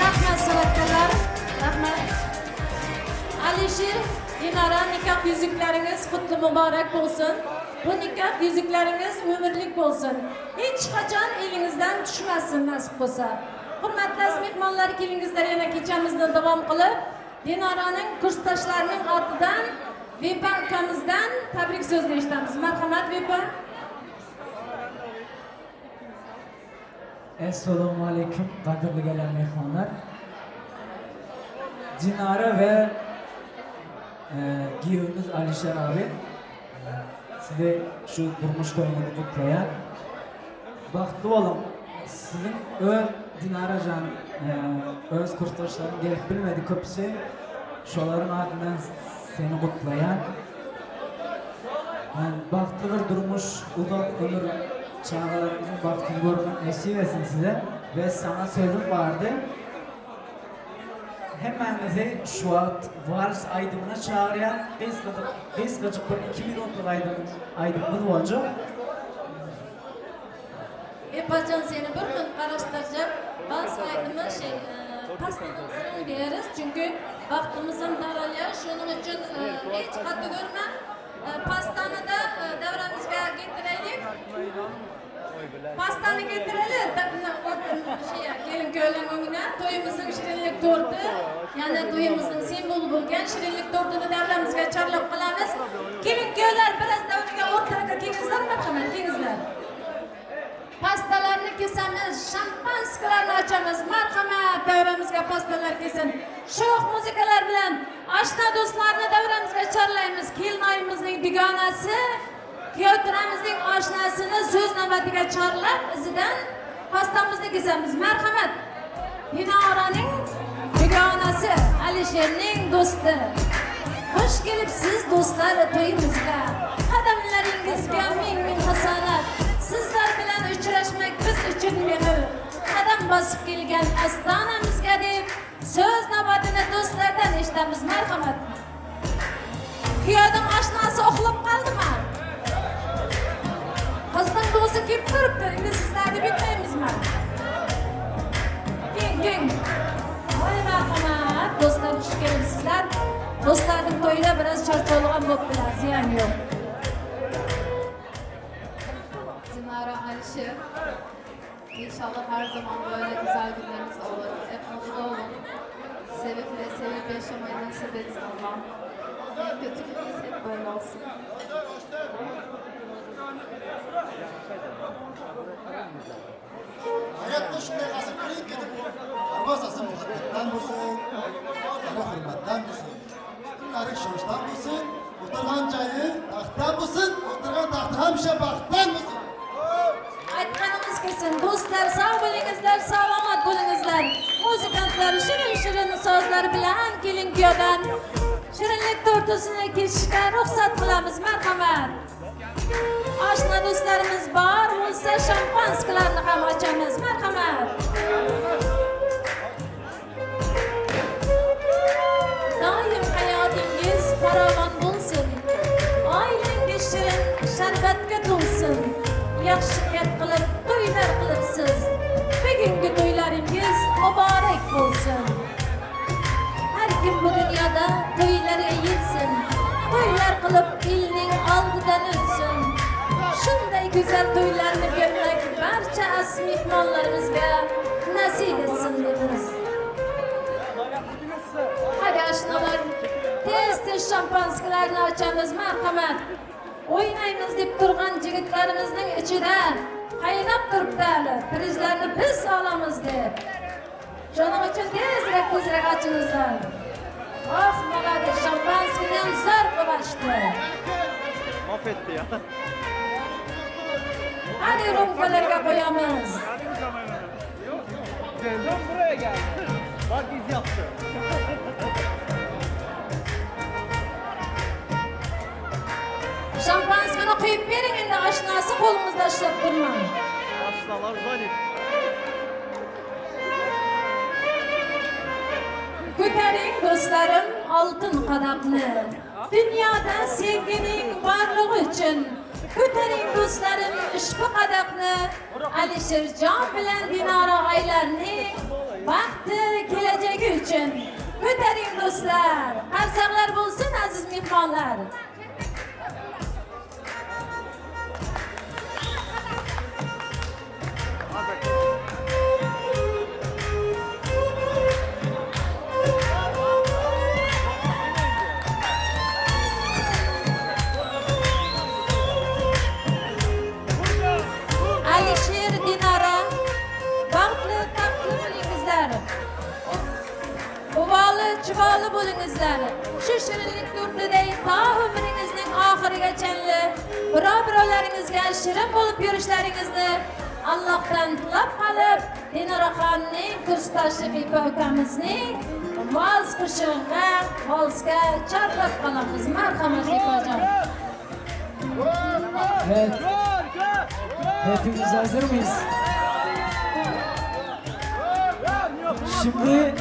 Rahmat san'atkorlar, rahmat. Alisher, Dinara nikoh yuzuklaringiz qutlu muborak bo'lsin. Bu nikoh yuzuklaringiz umrlik bo'lsin. Hech qachon elingizdan tushmasin nasib bo'lsa. Hurmatli aziz mehmonlar, kelingizlar yana kechamizni davom qilib, Dinaraning kursdoshlarining ortidan Vepa akamizdan tabrik so'zini eshitamiz. Marhamat Vepa. Assalomu alaykum qadrli gelen mehmonlar. Dinara ve giyimimiz Alişer abi size şu durmuş toyunu kutlayan baxtlı olun. Sizin Dinara can öz kursdaşların gelip bilmedi köpüsü şoların ardından seni kutlayan baxtlı bir durmuş uzak ömür çağlarınızın baktığını görmek nasip etsin size ve sana sözüm vardı. Hemenizi şu an vals aydınına çağıran biz gıcık bir 2 minutluk aydınımız olacak. Vepajon seni bir kun qarashtirib, bas aydimi pastadan beririz. Çünkü vaqtimizin daralıyor. Şunun için hiç qatı görmem. Pastani da davramizga keltiraylik. Pastani keltiraylik. Kelin-kuyovlar o'ngina to'yimizning shirinlik torti, ya'ni to'yimizning simvoli bo'lgan shirinlik tortini davramizga chorlab qilamiz. Kelin-kuyovlar biroz davraga o'rtaga kelingizlar, marhamat, kelingizlar. Pastalarni kesamiz, şampanskalarni açamiz. Marhamat, davramizga pastalar kesin. Sho'x muzikalar bilan oshna do'stlarni davramizga chorlaymiz. Kelinoyimizning dugonasi, kuyovtiramizning oshnasini so'z navbatiga chorlab, izidan pastamizni kesamiz. Marhamat. Dinoraning dugonasi, Alisherning do'sti. Xush kelibsiz do'stlar to'yimizga. Qadamlaringizga ming hasonat. Sizlar bilan uchrashmak biz uchun mehr. Qadam bosib kelgan ostonamizga deb so'z navbatini do'stlardan eshitamiz. Marhamat. Kuyovning oshnasi uxlab qoldimi? Qizning do'sti kelib turibdi. Endi sizlarni bitmaymizmi? Keng. Voy marhamat, do'stlar xush kelibsizlar. Do'stlarning to'yida biroz charchoqlagan bo'ptilar, ziyon yo'q. Alişir. İnşallah her zaman böyle güzel günleriniz olur. Hep mutlu olun. Sevip yaşamayı nasip etsin Allah. En kötü gününüz hep böyle olsun. Hayatda shunday qasr qilinki deb darvozasi muhabbatdan bo'lsin, otani hurmatdan bo'lsin, ustullari ishonchdan bo'lsin, o'tirgan joyi taxtdan bo'lsin, o'tirgan taxti hamisha baxtdan bo'lsin. Aytganimiz kelsin do'stlar, sog' bo'lingizlar, salomat bo'lingizlar. Muzikantlar shirin sozlar bilan keling kuyodan shirinlik tortusini kesishga ruxsat qilamiz. Marhamat. Oshna do'stlarimiz bor bo'lsa shampanskalarni ham ochamiz. Marhamat. Doim hayotingiz farovon bo'lsin. Oilangiz shirin sharbatga to'lsin. Yaxshi niyat qilib to'ylar qilibsiz. Bugungi to'ylaringiz muborak bo'lsin. Har kim bu dunyoda to'ylarga yetsin. To'ylar qilib elning oldidan o'tsin. Shunday go'zal to'ylarni ko'rmak barcha aziz mehmonlarimizga nasib etsin deymiz. Hadi oshnalar, tez shampanskalarni ochamiz. Marhamat. O'ynaymiz deb turgan yigitlarimizning ichida qaynab turibdi hali. Prizlarni biz olamiz deb. Shuning uchun tezroq ko'zrak ochingizlar. Of, молодец, шампанскийni ham zo'r qilishdi. Mahvetti ya. Hadi rumkalarga qo'yamiz. Dön buraya gel. Bak iz yaptı. Şampanskini quyib bering endi oshnasi qo'limizda ushlab turmang. Başlalar zannet. Ko'taring do'stlarim oltin qadamni. Dunyoda sevgining borlig'i uchun. Ko'taring do'stlarim ushbu qadamni. Alisherjon bilan Dinora oylarning baxti kelajagi uchun. Ko'taring do'stlar. Qarsaqlar bo'lsin aziz mehmonlar. Alisher, Dinora, baxtli taqdir bo'lingizlar. Uvoli, chivoli bo'lingizlar. Shu shirinlik yurtida to umringizning oxirigacha birovlaringizga shirin bo'lib yurishlaringizni Allohdan tilab qolib, Dinoraxonning kursdoshi Bibi ukamizning vals qo'shig'iga, valsga chorlab qolamiz. Marhamat Bibijon. Evet. Hepimiz hazır mıyız? Şimdi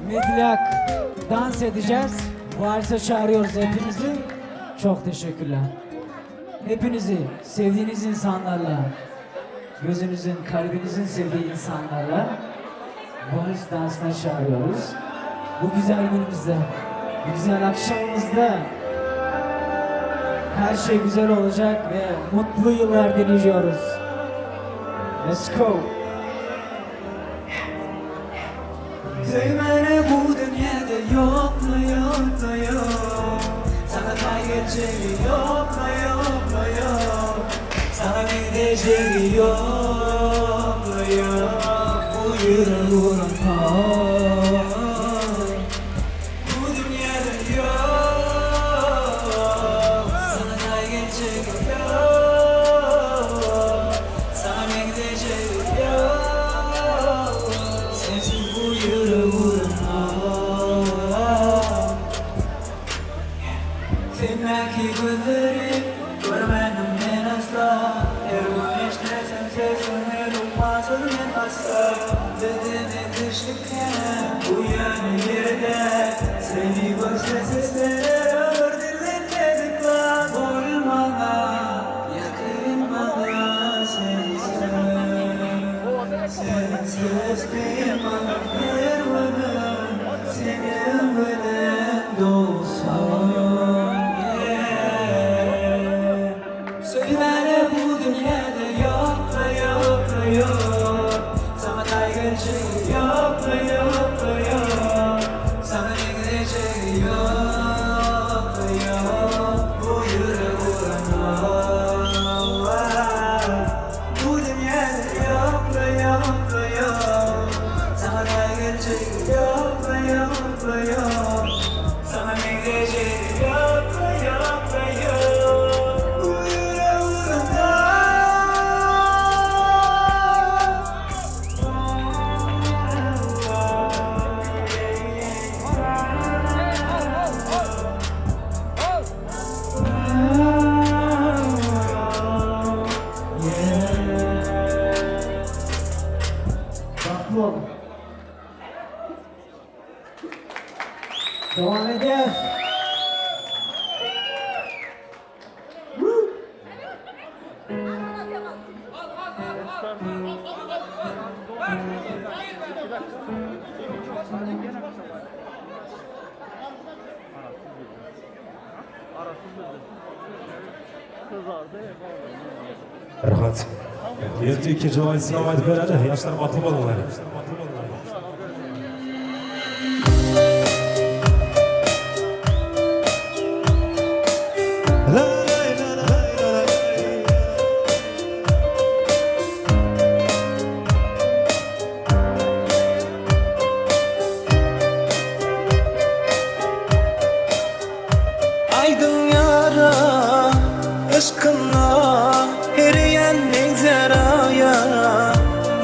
medlak dans edeceğiz. Valse çağırıyoruz hepinizi. Çok teşekkürler. Hepinizi sevdiğiniz insanlarla, gözünüzün, kalbinizin sevdiği insanlarla vals dansına çağırıyoruz. Bu güzel günümüzde, bu güzel akşamımızda her şey güzel olacak ve mutlu yıllar diliyoruz. Let's go. Sevmene bu dünyada yok mu yok mu yok. Sana kaygıcı yok mu yok mu yok. Sana gideceği yok mu yok. Bu yüreğim yok. Bu dünyada yok. Sana kaygıcı yok. Sana gideceği yok. Sensiz bu yüreğim Senaki gözlerim görmedim ben asla. Her gün işlersen sesini duymazsın ben asla. Dedene kışlıkken bu yanı yerde seni görse sesler ağır dillenmedik lan. Ol bana, yakın bana sensiz. Sensiz kıyamam her günüm senin bilen dolsun. Söyle bu Arasız bildi. Kızardı. Rahat. Endi ikinci oyun sınav aytib beradi. Yoshlar matib bo'linglar. Aydın yara aşkına eriyen neyzeraya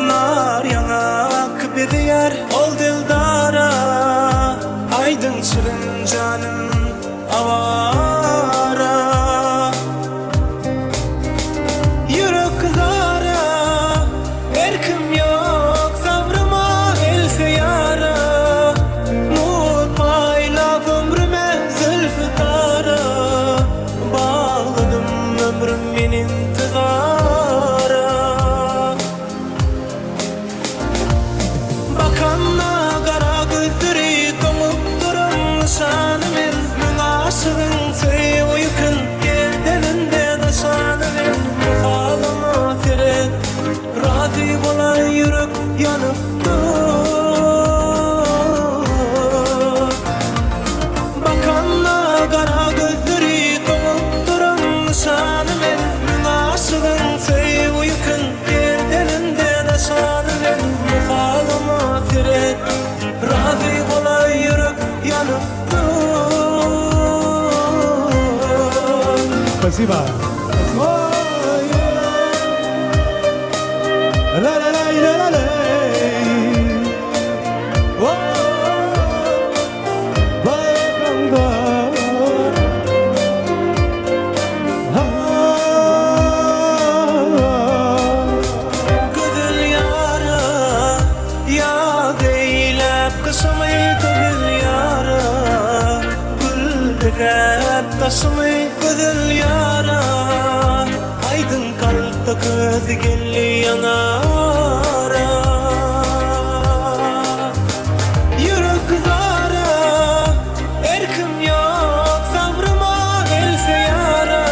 nar yanak bir yer ol dildara aydın şirin canım avara yürek zara erkim yok sabrıma el yara nur payla ömrüme zülfü tara bağladım ömrüm intizara bakanla kara gözleri domup durun şanımın aşığın söyle uyukun geldeninde de şanımın halama firet razı olan yürek yanıp dur bakanla kara gözleri domup durun şanımın aşığın söyle uyukun geldeninde de şanımın halama firet razı olan yürek yanıp dur Спасибо. La la la la la la. Oh, bakanda. Güdül yara ya deylep kısmı güdül yara güldüğüp taşımı güdül yara aydın kalpta göz gelli yanara yürek zara erkim yok sabrıma else yara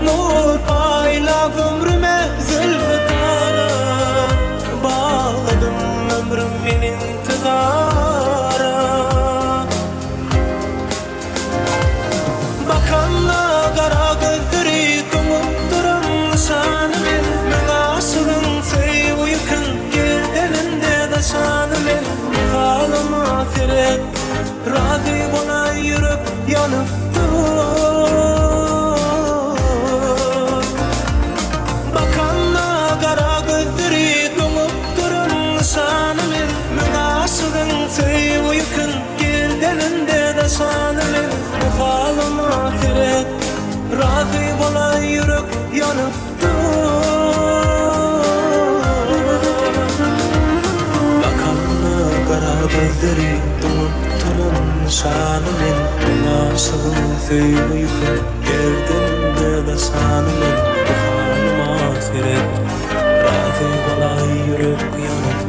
nur payla ömrüme zülfü tara bağladım ömrüm intizara bakanla kara gözleri domup durun şanımın aşığın söyle uyukun geldeninde de şanımın halama firet razı olan yürek yanıp dur bakanla kara gözleri domup durun şanımın aşığın söyle uyukun geldeninde de şanımın halama firet razı olan yürek yanıp dur bakanla kara gözleri domup durun şanımın aşığın söyle uyukun geldeninde de şanımın halama firet razı olan yürek yanıp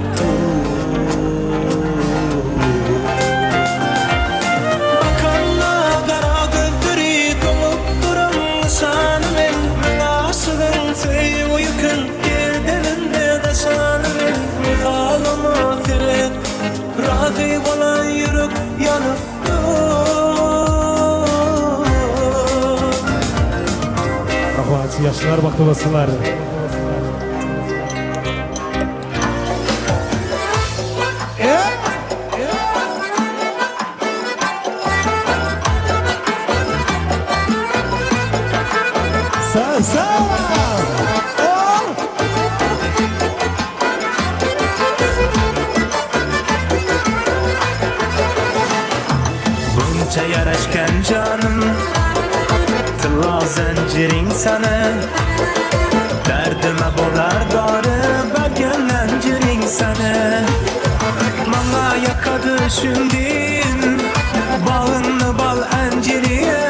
bakanla kara gözleri domup durun şanımın aşığın söyle uyukun geldeninde de şanımın halama firet razı olan yürek yanıp Rahmat, yoshlar vaqti bo'lsinlar. Sa. buncha yarashgan canım tilla zanjiring sana dardime bo'lar dori bergan zanjiring sana manga yoqadi shundin bağınlı bal anciriye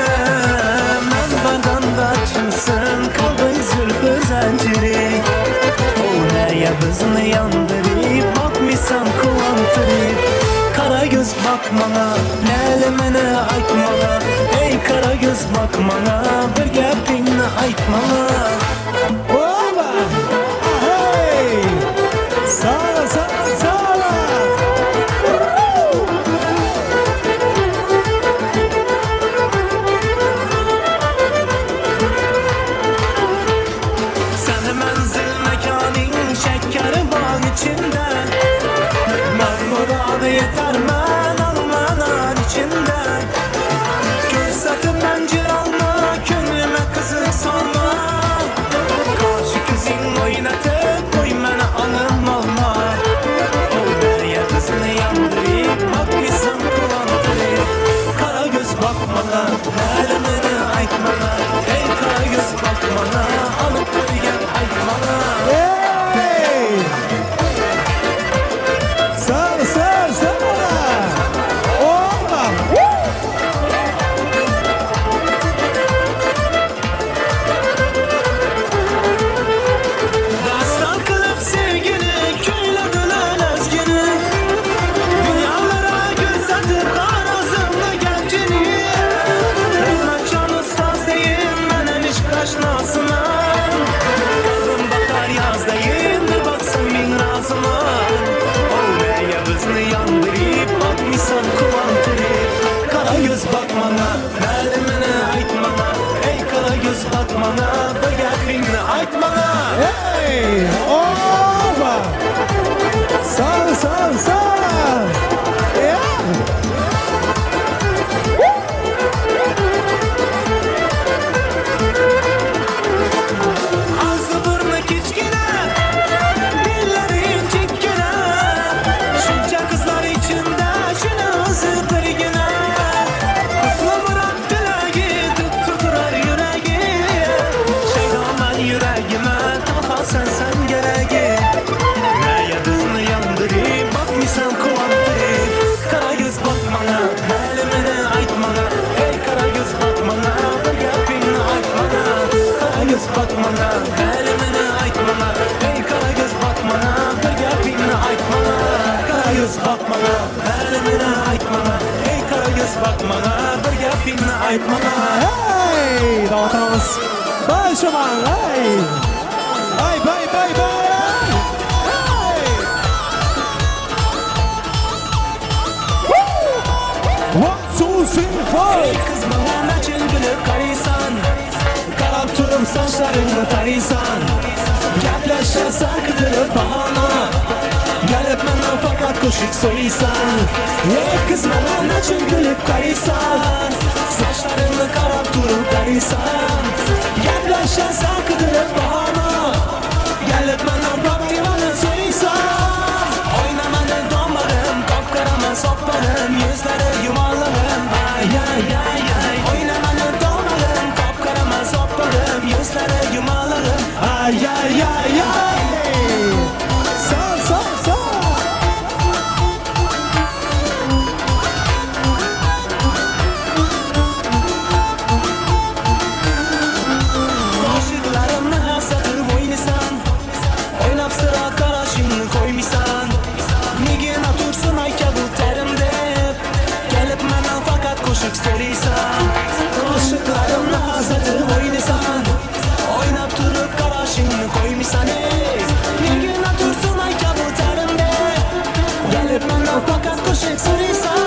men baganda chimsin qoldi zulfi zanjiri o nerya bizni yondirib bakmisan quvontirib kara göz bakmana, nelemene aytmana ey kara göz bakmana, bir gapingni aytmana. Oba! Hey! Sağla, sağla, sağla! Seni manzil mekanın şekkeri bağ içinde. Ben muradı yeter ben almanan içinde. Görsatıp pencir alma, könlüme kızık salma. Karşı kızın oynatıp koy bana alım olma. O derya kızını yandırıp bak insan kullandırıp. Kara göz bakmana, halimini aytmana. Ey kara göz bakmana, alıp koygan aytmana. Hey! Sağla, sağla, sağla! Oba! Dastan kılıp sevgini, köylediler ezgini. Dünyalara göz atıp karazımla gelcini. Rahmet canı saz deyin, benim iş kaşnasına. Kalbim bakar yaz deyin, bir baksın bin razıma. Olmaya bizni yandırıp, bakmışsan kuvantırıp. Kara göz bakmana, halimini aytmana. Ey kara göz bakmana, bir gapingni aytmana. Hey! Oba! Sağla, sağla, sağla! Yeah! Ağzı burnu kiçkine, dilleri incekkine. Şunca kızlar içinde şunu ağzı birgine. Kutlu Murat dileği tutturar yüreği. Şeydaman yüreğime taha sen gereği. Neye bizni yandırıp bakmışsan kuvandırıp. Kara göz bakmana, halimini aytmana. Ey kara göz bakmana, bir gapingni aytmana. Kara göz bakmana, halimini aytmana. Ey kara göz bakmana, bir gapingni aytmana. Kara göz bakmana, halimini aytmana. Ey kara göz bakmana, bir gapingni aytmana. Hey! Davatımız! Başıman! Hey! Bay, bay, bay, bay! Hey! Woo! 1, 2, 3, 4! Ey kız bana nechun gülüp qaraysan. Qarab turib sochlaringni taraysan. Gaplashasan qidirib bahona. Kelib mendan faqat qo'shiq so'ylaysan. Ey kız bana nechun gülüp qaraysan. Sochlaringni qarab turib taraysan. Gaplashasan qidirib bahona. Kelib mendan faqat so'ylaysan. Oynamani domarim, qop-qarama sopparim, yuzlari yumallarım. Ay ay ay ay. Oynamani domarim, qop-qarama sopparim, yuzlari yumallarım. Ay ay ay ay. Sağ, sağ, sağ! Qo'shiqlarimni hasatib o'ynasan. O'ynab sira qarashingni qo'ymaysan. Nega tursin ay kabi terim deb. Kelib mendan faqat qo'shiq so'raysan. Qo'shiqlarimni hasatib o'ynasan. O'ynab turib qarashingni qo'ymaysan. Nega tursin ay kabi terim deb. Kelib mendan faqat qo'shiq so'raysan.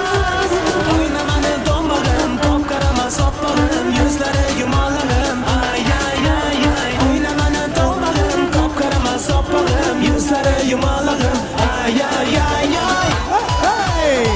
O'ynamani do'mbarim, qop-qarama sopparim, yuzlari yumallarım. Ay ay ay ay. O'ynamani do'mbarim, qop-qarama sopparim, yuzlari yumallarım. Ay ay ay ay. Hey!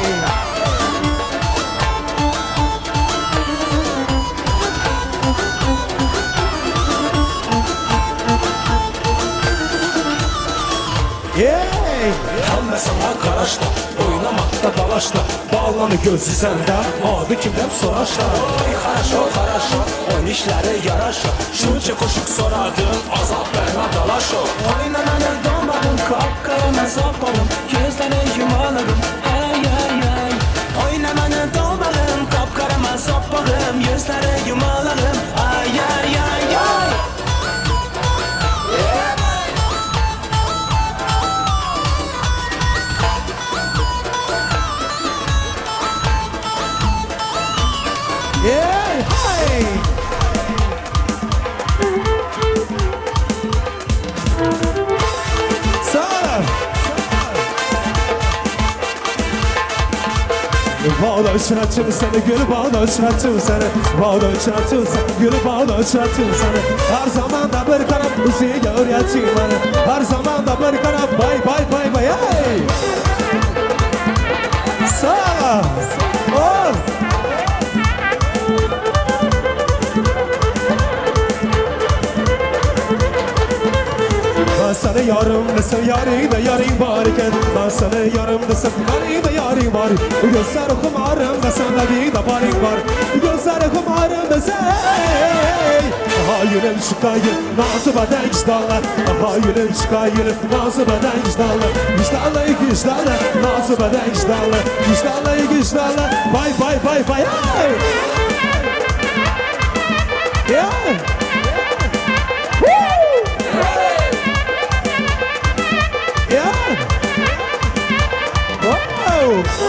Hey! Hamma sana qarashda, o'ynamoqda balashda. Bağlanı gözü sende, adı kimden soraşda. Oy qarasho, qarasho, oynashlari yarasho. Shuncha qo'shiq so'radim, azob berma dalasho. Oynamani do'mbarim, qop-qarama sopparim, ko'zlari yumallarım. Ay ay ay. Oynamani do'mbarim, qop-qarama sopparim, yuzlari yumallarım. Ay ay ay ay. Yeah! Hey! Sağ Bağda uçuratım seni, gül bağda uçuratım seni. Bağda uçuratım seni, gül bağda uçuratım seni. Her zaman da bir kanat müziği öğreteyim beni. Her zaman da bir kanat bay bay bay bay hey. Sağ ol. Ben sana yarım desem yarın da yarın var iken. Ben sana yarım desem yarın da yarın var. Gözler kumarım desem de bir de barın var. Gözler kumarım desem aha yüreğim çıkayım nazı beden vicdanla. Aha yüreğim çıkayım nazı beden vicdanla. Vicdanla vicdanla nazı beden vicdanla. Vicdanla vicdanla bay bay bay bay hey. Yeah. Yeah. Wow.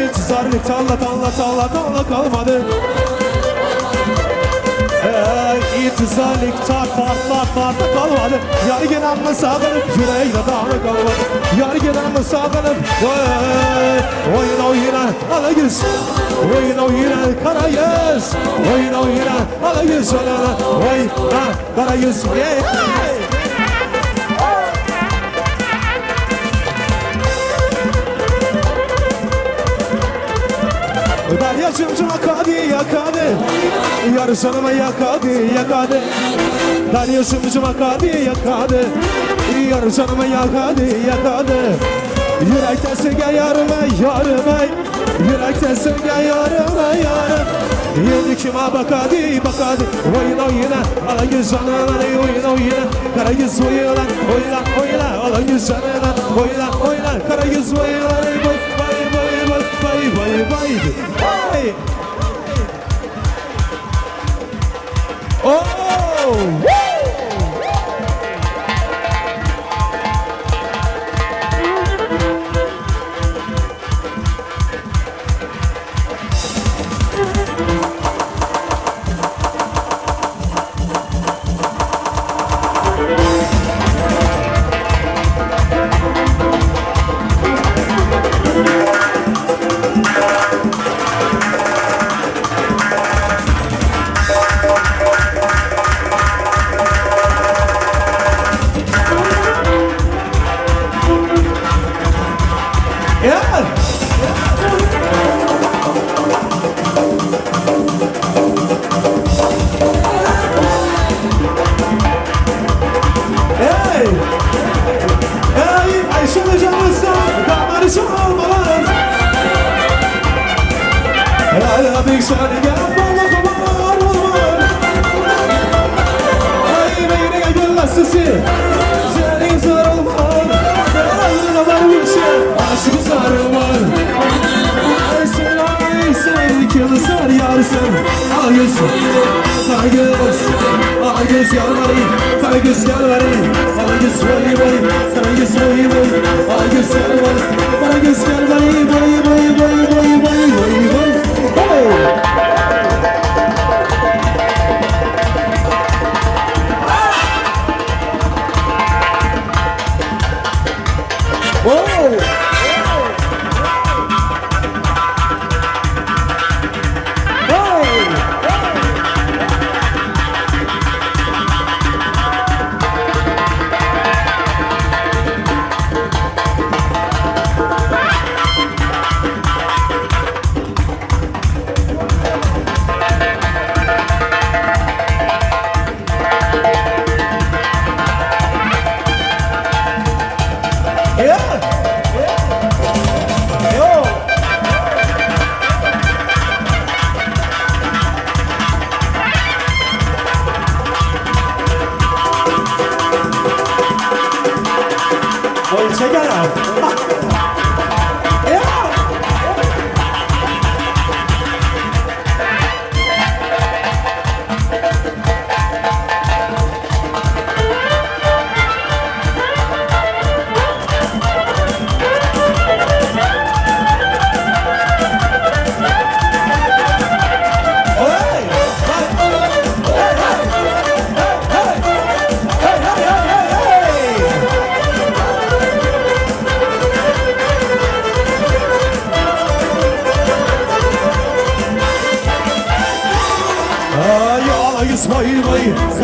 Yetizarlık talla kalmadı. İtizarlık farklı kalmadı. Yar gelen mi sağlanıp yüreğine dağını kalmadı. Yar gelen mi sağlanıp oyuna alagüz. Oyuna karayüz. Oyuna alagüz. Oyuna karayüz. Derya cımcım yakadı Yar canıma yakadı Derya cımcım yakadı Yar canıma yakadı Yürekten sevge yarıma Yürekten sevge yarıma Yeni kime bakadı Oyuna ala yüz canına oyuna Kara yüz oyuna ala yüz canına oyuna Kara yüz oyuna Hey! Oh!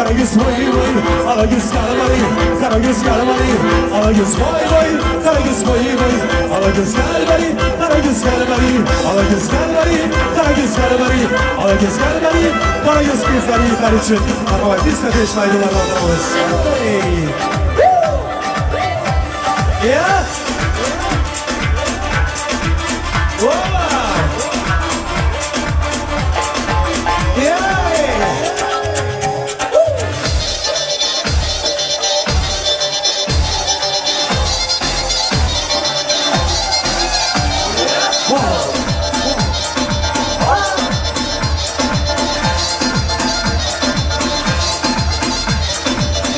Karagöz vay vay, Alagöz kalmadı. Karagöz kalmadı, Alagöz vay vay, Karagöz vay vay, Alagöz kalmadı. Karagöz kalmadı, Alagöz kalmadı. Karagöz kalmadı, Alagöz kalmadı. Karagöz kızları yıkar için. Ama biz de teşnaydılar aldığımız. Yeah. Wow. Yeah.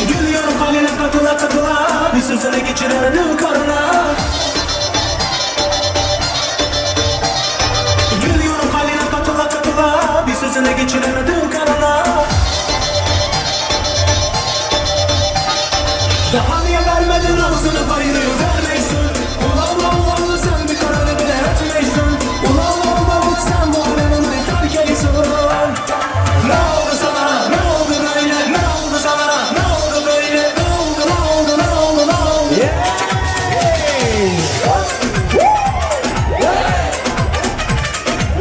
Gülüyorum haline katıla katıla, bir sözüne geçiremedim karına. Gülüyorum haline katıla katıla, bir sözüne geçiremedim karına. Daha niye vermedin ağzını payını vermeysin. Ulan ulan sen bir kararı bile etmeysin. Ulan sen bu alemin bir terkeysin. Ne oldu sana, ne oldu böyle, ne oldu sana, ne oldu böyle, ne oldu, ne oldu, ne oldu, ne oldu?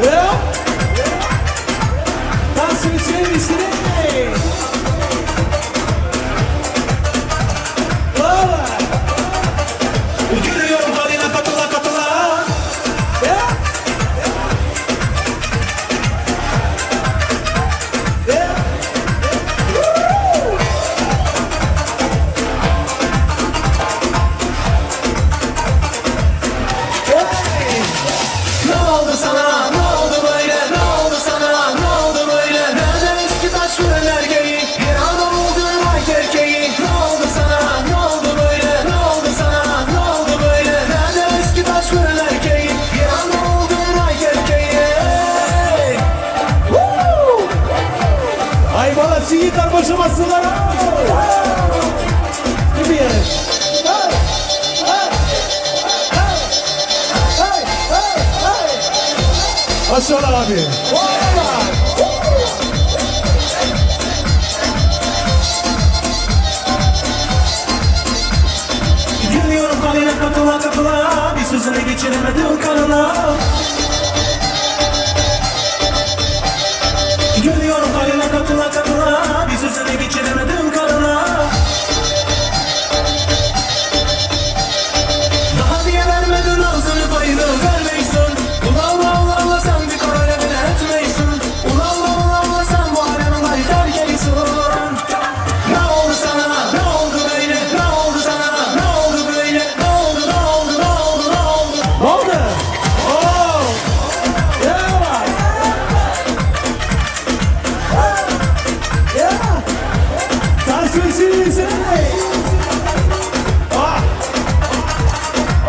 Yeah. Dansın sevgisini. Gülüyorum haline katıla katıla. Yeah. Yeah. Ne oldu sana, ne oldu böyle, ne oldu sana, ne oldu böyle? Nereden eski taş fırın erkeği, bir anda buldun ay erkeği. Ne oldu sana, ne oldu böyle, ne oldu sana, ne oldu böyle? Nereden eski taş fırın erkeği, bir anda buldun ay erkeği. Ay bana siyitar başımasınlar. Gibi. Maşallah abi. Gülüyorum haline katıla katıla, bir sözüne geçiremedim karına. Gülüyorum haline katıla katıla, bir sözüne geçiremedim karına. Daha niye vermedin ağzını payını vermeysin. Ulan sen bir kararı bile etmeysin. Ulan sen bu alemin ay terkeysin. Ne oldu sana, ne oldu böyle, ne oldu sana, ne oldu böyle, ne oldu, ne oldu, ne oldu, ne oldu? Ne oldu? Oh. Yeah. Yeah. Dansın sevgisini. Ah.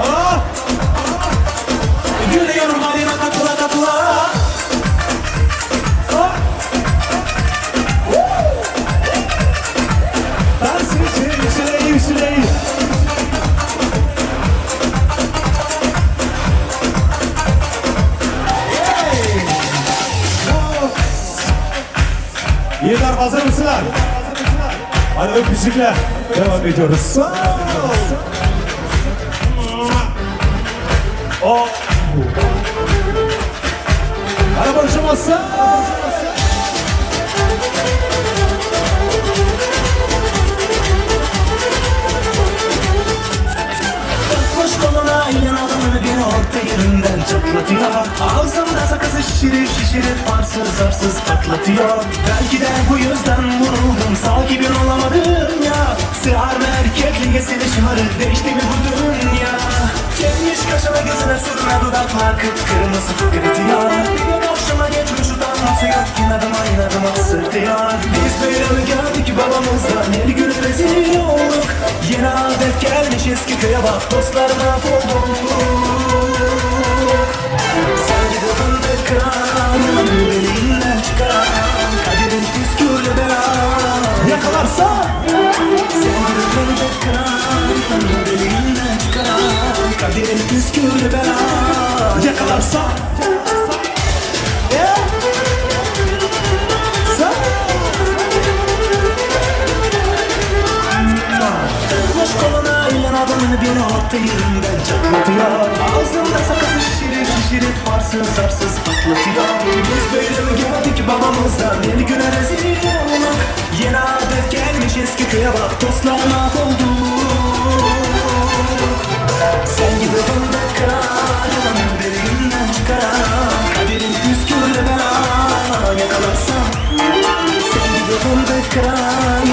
Ah. Gülüyorum haline katıla katıla. Ah. Dansın sevgisini. Yeter, hazır mısınlar? Hadi öpücükle devam ediyoruz. Oh. Hadi barışamazsın. Koş koluna yanadığını bir orta yerinden çatlatıyor. Ağzımda sakızı şişirir arsız arsız patlatıyor. Belki de bu yüzden vuruldum, sahibin olamadım ya. Sığar mı erkekliğe seni şımarır, değişti mi bu dünya? Gelmiş kaşına gözüne sürme dudaklar kıpkırmızı kırıtıyor. Bir de karşıma geçmiş utanması yok, inadım aynadıma sırtıyor. Biz böyle mi geldik babamızdan, el günü rezil olduk. Yeni adet gelmiş eski köye bak, dostlar mahvolduk. Sen gidip fındık kıran, elinden çıkan kaderin püskürlü bela. Yakalarsa. Sen gidip fındık kıran, elinden çıkan kaderin püskürlü bela. Yakalarsa. Yeah. Sen. adamını beni attı yerinden çatlatıyor. Ağzımda sakızı şişirip varsız zarsız patlatıyor. Biz böyle mi geldik babamızdan bir güne rezil olmak. Yeni adet gelmiş eski köye bak, dostlar mahvoldu. Sen gibi fındık kıran, derinden çıkaran, kaderin püskürle bela yakalarsam. Sen gibi fındık kıran,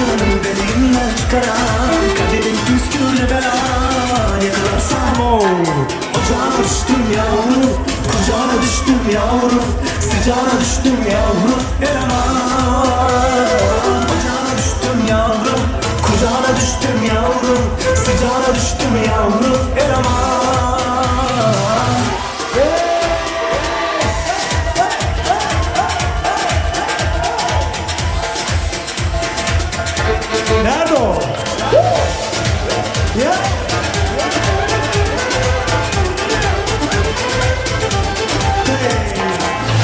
derinden çıkaran, kaderin püskürle bela yakalarsam. Ocağına düştüm yavrum, kucağına düştüm yavrum, sıcağına düştüm yavrum, eleman. Ocağına düştüm yavrum, kucağına düştüm yavrum, sıcağına düştüm yavrum, eleman. Nerede o? Ya?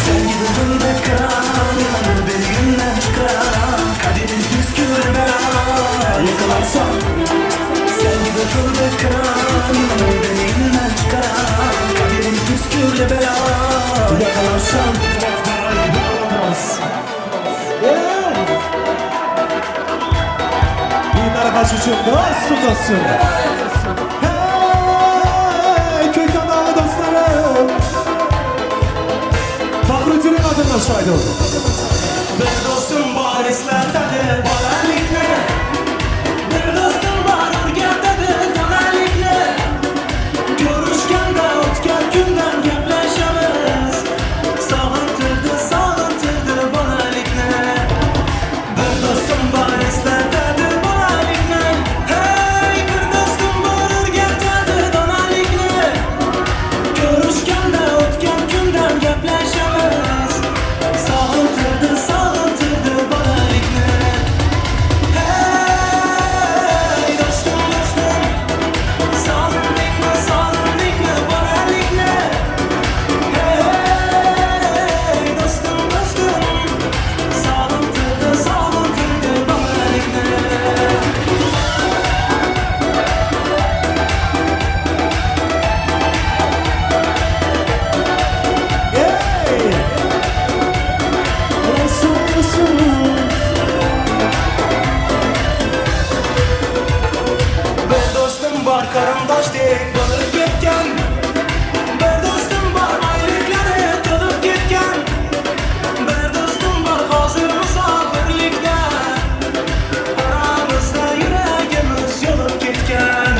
Sen gibi fındık kıran, beni günden çıkaran, kaderin püskürle bela yakalarsam. Sen gibi fındık kıran, beni günden çıkaran, kaderin püskürle bela yakalarsam. Bir tarafa çocuğum, dostum. Hey, köy kanalı dostlarım. Fahrettin'in adına şahit oldum. Bir dostum var islerdedir balalikle. Bir dostum var ürgendedir danalikle. Görüşken de ötken günden gepleşemez. Sağıntırdı balalikle. Bir dostum var islerdedir balalikle. Hey, bir dostum var ürgendedir danalikle. Görüşken de ötken günden gepleşemez. Sağıntırdı balalikle. Hey, dostum sağın dikme balalikle. Hey, dostum sağıntırdı balalikle. Hey! Olsun. Bir dostum var karındaş deyip balık ketken. Bir dostum var aylıkları dalıp ketken. Bir dostum var hazır misafirlikte. Aramızda yüreğimiz yolup ketken.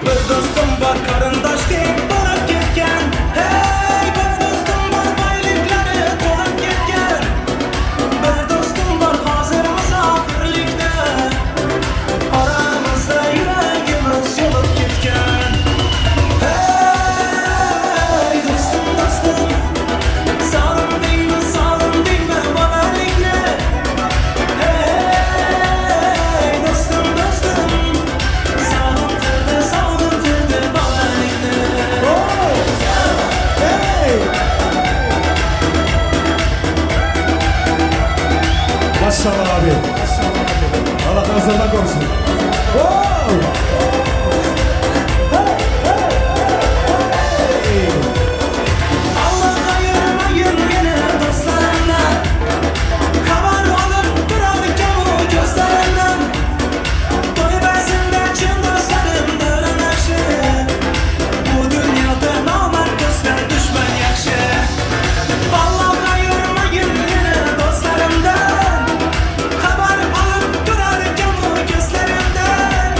Bir dostum var karındaş deyip balık ketken. Hey, bir dostum var aylıkları dalıp ketken. Bir dostum var hazır misafirlikte. Aramızda yüreğimiz yolup ketken. Hey, dostum sağın dikme balalikle. Hey, dostum sağıntırdı balalikle. Hey! Maşallah abi. Allah nazardan korusun. Wow! Hey! Allah ayırmayın beni dostlarımdan. Kabar alıp durarken o gözlerimden. Doyuversinler çin dostlarım dönüşü. Bu dünyada namert dostlar düşman yakşı. Allah ayırmayın beni dostlarımdan. Kabar alıp durarken o gözlerimden.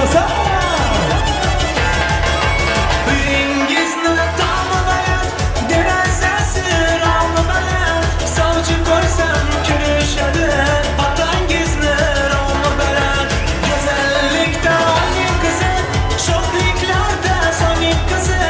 Basa. Uyingizni tomalayan derazasi romlayan sovchi ko'rsam kulishadi otangizni romlayan go'zallikda oning qizi sho'xliklarda soning qizi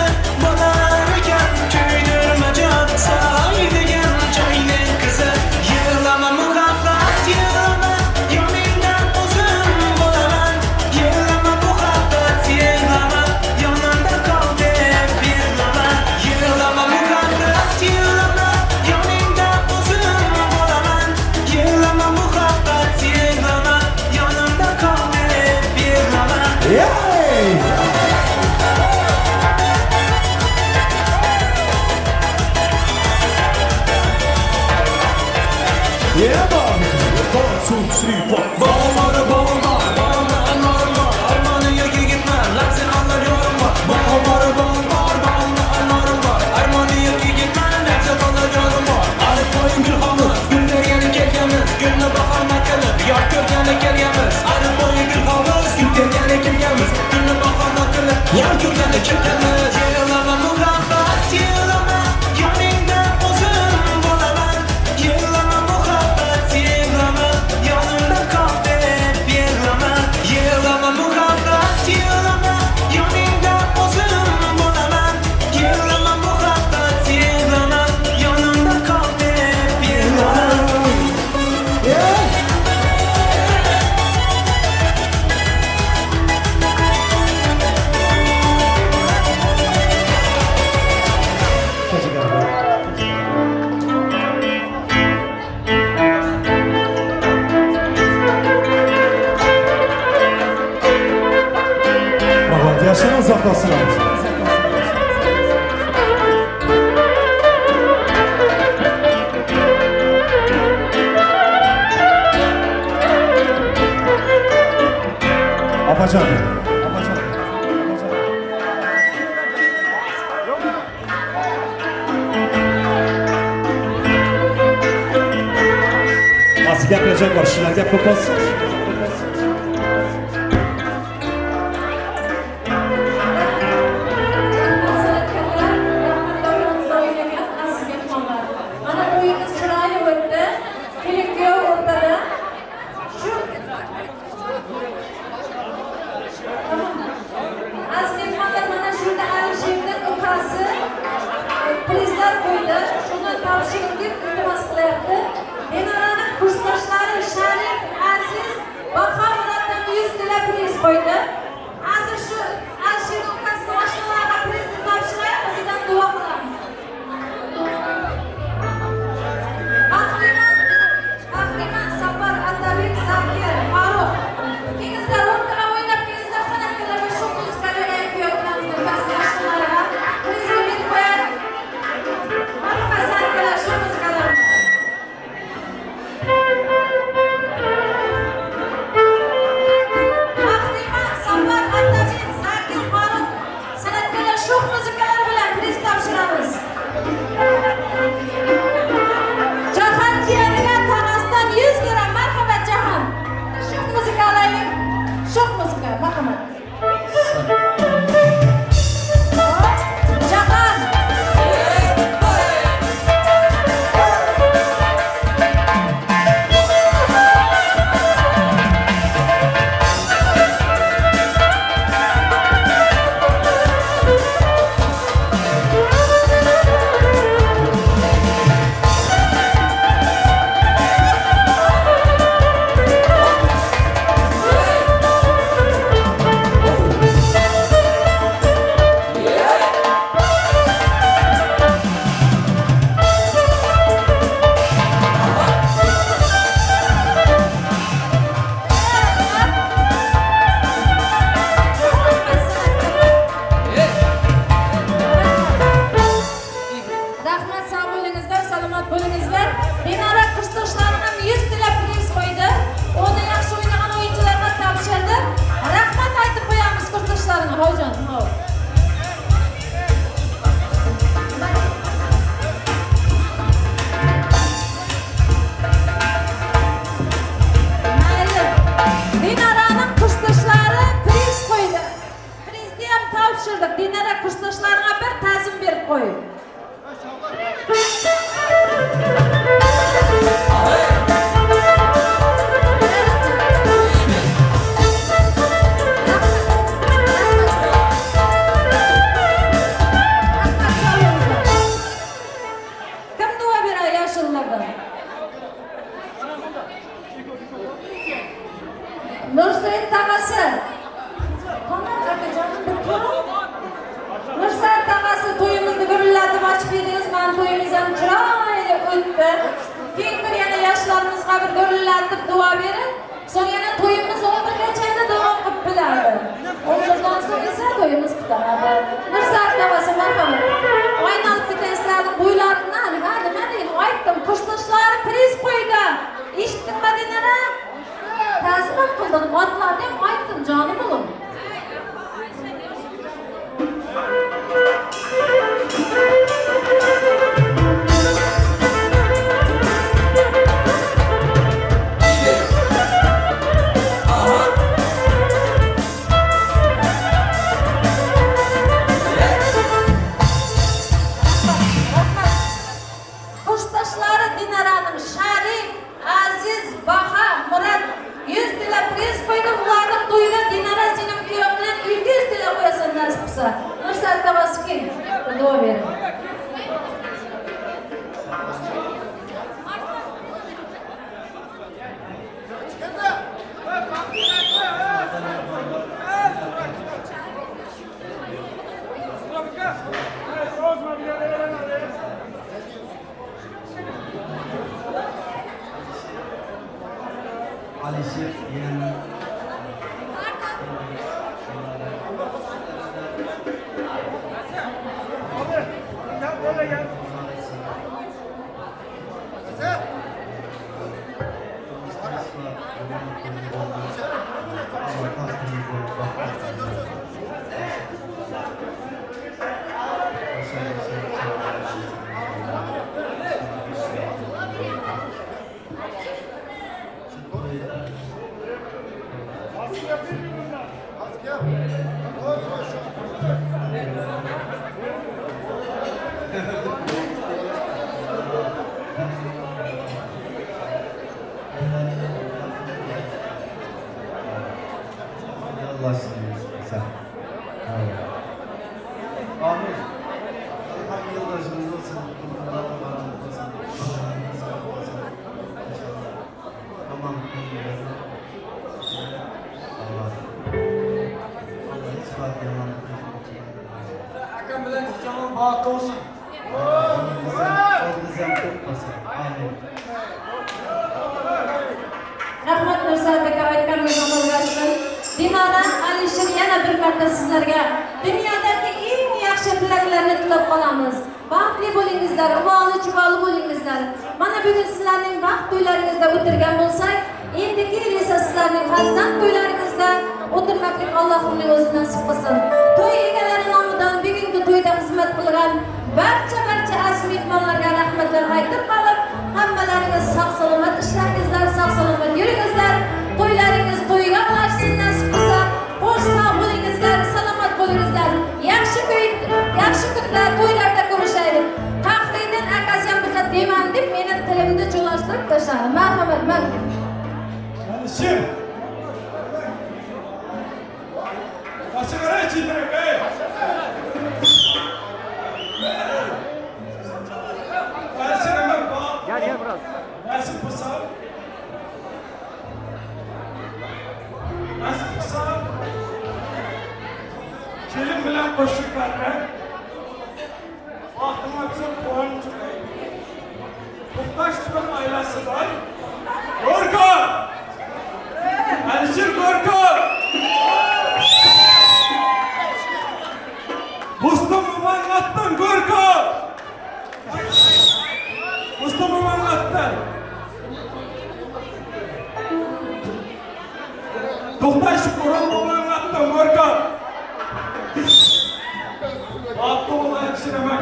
bo'lar ekan kuydirmajon soy degan joyning qizi yig'lama muhabbat yig'lama yoningdan o'zim bo'laman yig'lama muhabbat yig'lama yonimda qol deb yig'lama yig'lama muhabbat yig'lama yoningdan o'zim bo'laman yig'lama muhabbat yig'lama yonimda qol deb yig'lama Yay! Yeah, Bob. 1, 2, 3, 4. Bağımları bağımlar, bağımlar anlarım var Armanı yaki gitmem, lan sen anlar yorum var Bağımları bağımlar, bağımlar anlarım var Armanı yaki gitmem, lan sen anlar yorum var Arif boyun gül havuz, günler yeni kelgemiz Günle bakar makalım, yar görgene kelgemiz Arif boyun gül havuz, günler yeni kelgemiz Günle bakar makalım, yar görgene kelgemiz Yığılama muhabbat, yığılama Yaningda o'zim bo'laman Yığılama muhabbat, yığılama Yonimda qol deb yig'lama Yig'lama muhabbat, yig'lama Yoningda o'zim bo'laman Yig'lama muhabbat, yig'lama Yonimda qol deb yig'lama Yeah. Rahmat, yaşanan uzaklaşsınlar. Apacan. Az gapiracak var, şilar gap kopaz. Prizlar qo'ydi, shuni topshiriq deb iltimos qilyapti. Dinoraning kursdoshlari Sharif, Aziz, Bahomiddindan 100 tilla priz qo'ydi. Hozir shu Alisher ukasi mashinalarga prizni topshirib, bizdan duo qilamiz. Ahriman, Sapar, Atabek, Zakir, Farruh. Kengizlar o'rtaga o'ynab kelingizlar, san'atkorlarga shu muzikalarga aytayotganmiz. Ukasi mashinalarga prizni berib qo'yadi. Jahan jiyaniga tog'asidan 100 dirham. Marhamat Jahan. Sho'x muzika olaylik. Sho'x muzika, marhamat. Jahan. Dinaraning kursdoshlari priz qo'ying. Kim duo beradi yoshlardan? Nursaid tog'asi. Qanday akajonim bir ko'ring. Nursaid tog'asi to'yimizni gurillatib ochib edingiz. Men to'yimiz ham chiroyli o'tdi. Keyin bir yana yoshlarımizga bir gurillatib duo berin. So'ng yana to'yimiz o'tgachanda davom qilib biladi. Ondan so'ng esa to'yimiz kutiladi. Nursaid tog'asi marhamat. Oynalib ketaysizlarning bo'ylaridan ha nima deyin aytdim. Qushlashlari priz qo'ydi. Eshitdingmi? Ta'zim qildim, otlarni ham aytdim, jonim o'g'lim. Kushtashlari Dinaraning Sharif, Aziz, Baha, Murat 100 tilla priz qo'ydi. Ularning to'yida Dinara sening kuyov bilan 200 tilla qo'yasan nasib qilsa. Nursaid tog'asi keling, duo berin. Alisher yana Allah size. Amin. Hangi yıldaşınız olsun, bunlarla baranlık olsun, sağlık olsun, inşallah. Tamam, Allah. Allah hiç fark yaman. Akam bilen kucaman bağlı olsun. Bizden korkmasın. Amin. Rahmat Nursaid aka aytganimiz amalga oshsin. Dinora, Alisher yana bir marta sizlarga dunyodagi eng yaxshi tilaklarni tilab qolamiz. Baxtli bo'lingizlar, uvoli-chuvoli bo'lingizlar. Mana bugun sizlarning baxt to'ylaringizda o'tirgan bo'lsak, endiki yil esa sizlarning farzand to'ylaringizda o'tirmaklik Allohning o'zi nasib qilsin. To'y egalari nomidan bugungi to'yda xizmat qilgan barcha aziz mehmonlarga rahmatlar aytib qolib, hammalaringiz sog' salomat ishlaringizlar, sog' salomat yuringizlar. To'ylaringiz to'yga ulashsin nasib qilsa, xo'sh sog' bo'lingizlar, salomat bo'lingizlar. Yaxshi kunda to'ylarda ko'rishaylik. Qahridan akasi ham biza deman deb meni tilimni cho'lashtirib tashladi. Marhamat, men. Alisher. Qashqaray chidirib, ey. Gel biraz. Nasip qilsa. Kelin bilan qo'shiqlarni vaqtimiz uchun quvonch. To'xtash tuman oilasidan Gorko! Alisher Gorko! Muslim Muhammaddan Gorko! Muslim Muhammaddan to'xtash tuman Muhammaddan Gorko! Vaqti olan kişilemek.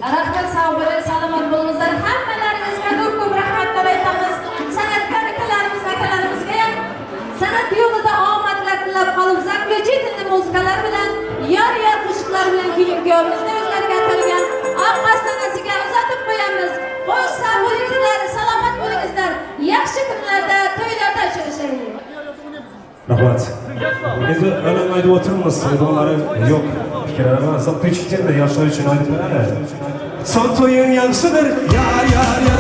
Rahmat, sağ olun, salomat bo'lingizlar. Hammalaringizga ko'p rahmatlar aytamiz. San'atkor akalarimiz, akalarimizga ham san'at yo'lida omadlar tilab qolib, Zako'jidinni muzikalar bilan, yar qo'shiqlar bilan keyin kuyovimizni o'zlariga atalgan oq ostonasiga uzatib qo'yamiz. Xo'sh, sog' bo'lingizlar, salomat bo'lingizlar. Yaxshi kunlarda, to'ylarda uchrashaylik. Rahmat. Endi önemli aytib o'tirmiz, e'tiborlari yo'q. Fikrlarim asoq kechiktirdi, yoshlar uchun aytib beradi. Son to'ying yaxshidir, yar yarali.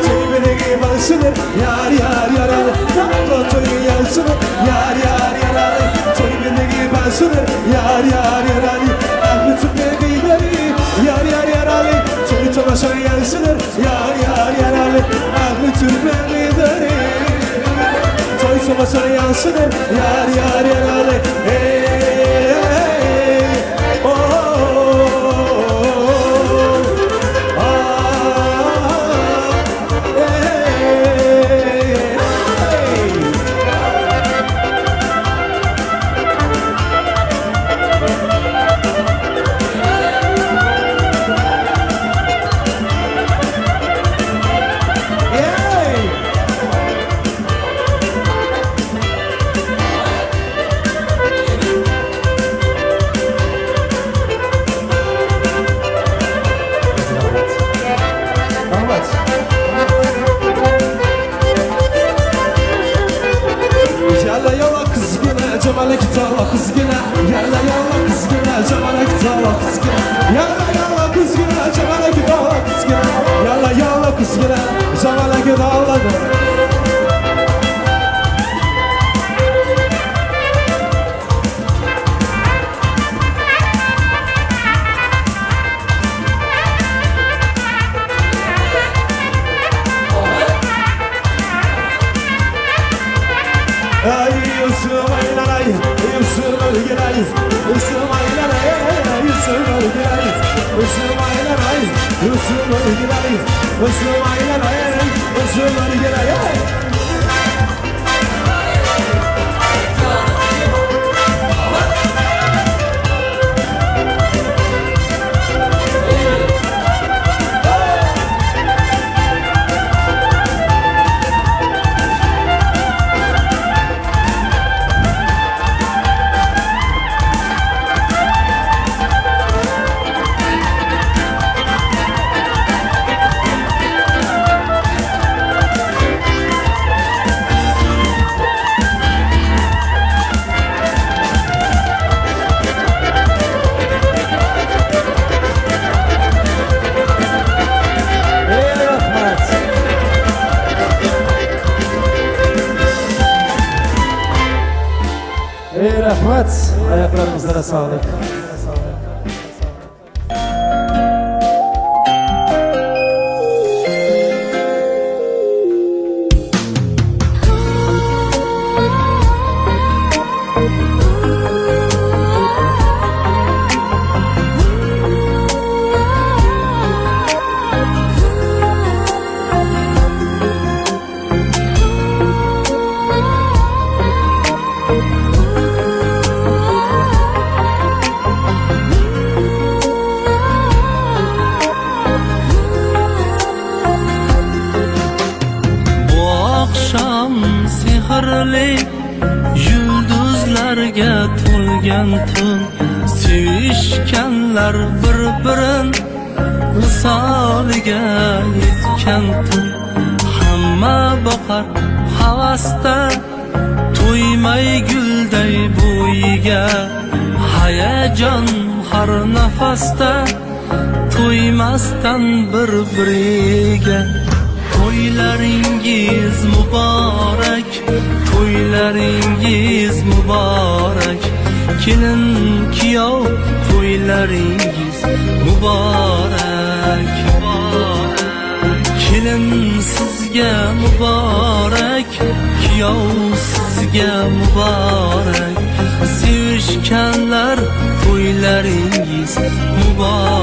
To'y beligi bo'lsindir, yar yarali. Son to'ying yaxshidir, yar yarali. To'y beligi bo'lsindir, yar yarali. Ahli tubbegileri, yar yarali. To'y tomosha yaxshidir, yar yarali. Ahli tubbegileri. Toy sobasına yansıdır, yar yarali. Oh, Cemalek tava kızgına, yalla yalla kızgına, cemalek tava kızgına, yalla yalla kızgına, cemalek tava kızgına, yalla yalla kızgına, cemalek tava kızgına. Yusuf aylanay, Yusuf ölgülay, Yusuf aylanay, Yusuf ölgülay, Yusuf aylanay, Yusuf ölgülay, Yusuf aylanay, Yusuf ölgülay. Rahmat, ayaklarınızlara sağlık. Yulduzlarga to'lgan tun, sevishganlar bir-birin visoliga yetgan tun. Hamma boqar havasda, to'ymay gulday bo'yiga. Hayajon har nafasda, to'ymasdan bir-biriga. To'ylaringiz muborak, to'ylaringiz muborak. Kelin kuyov, to'ylaringiz muborak. Kelin sizga muborak, kuyov sizga muborak. Sevishganlar, to'ylaringiz muborak.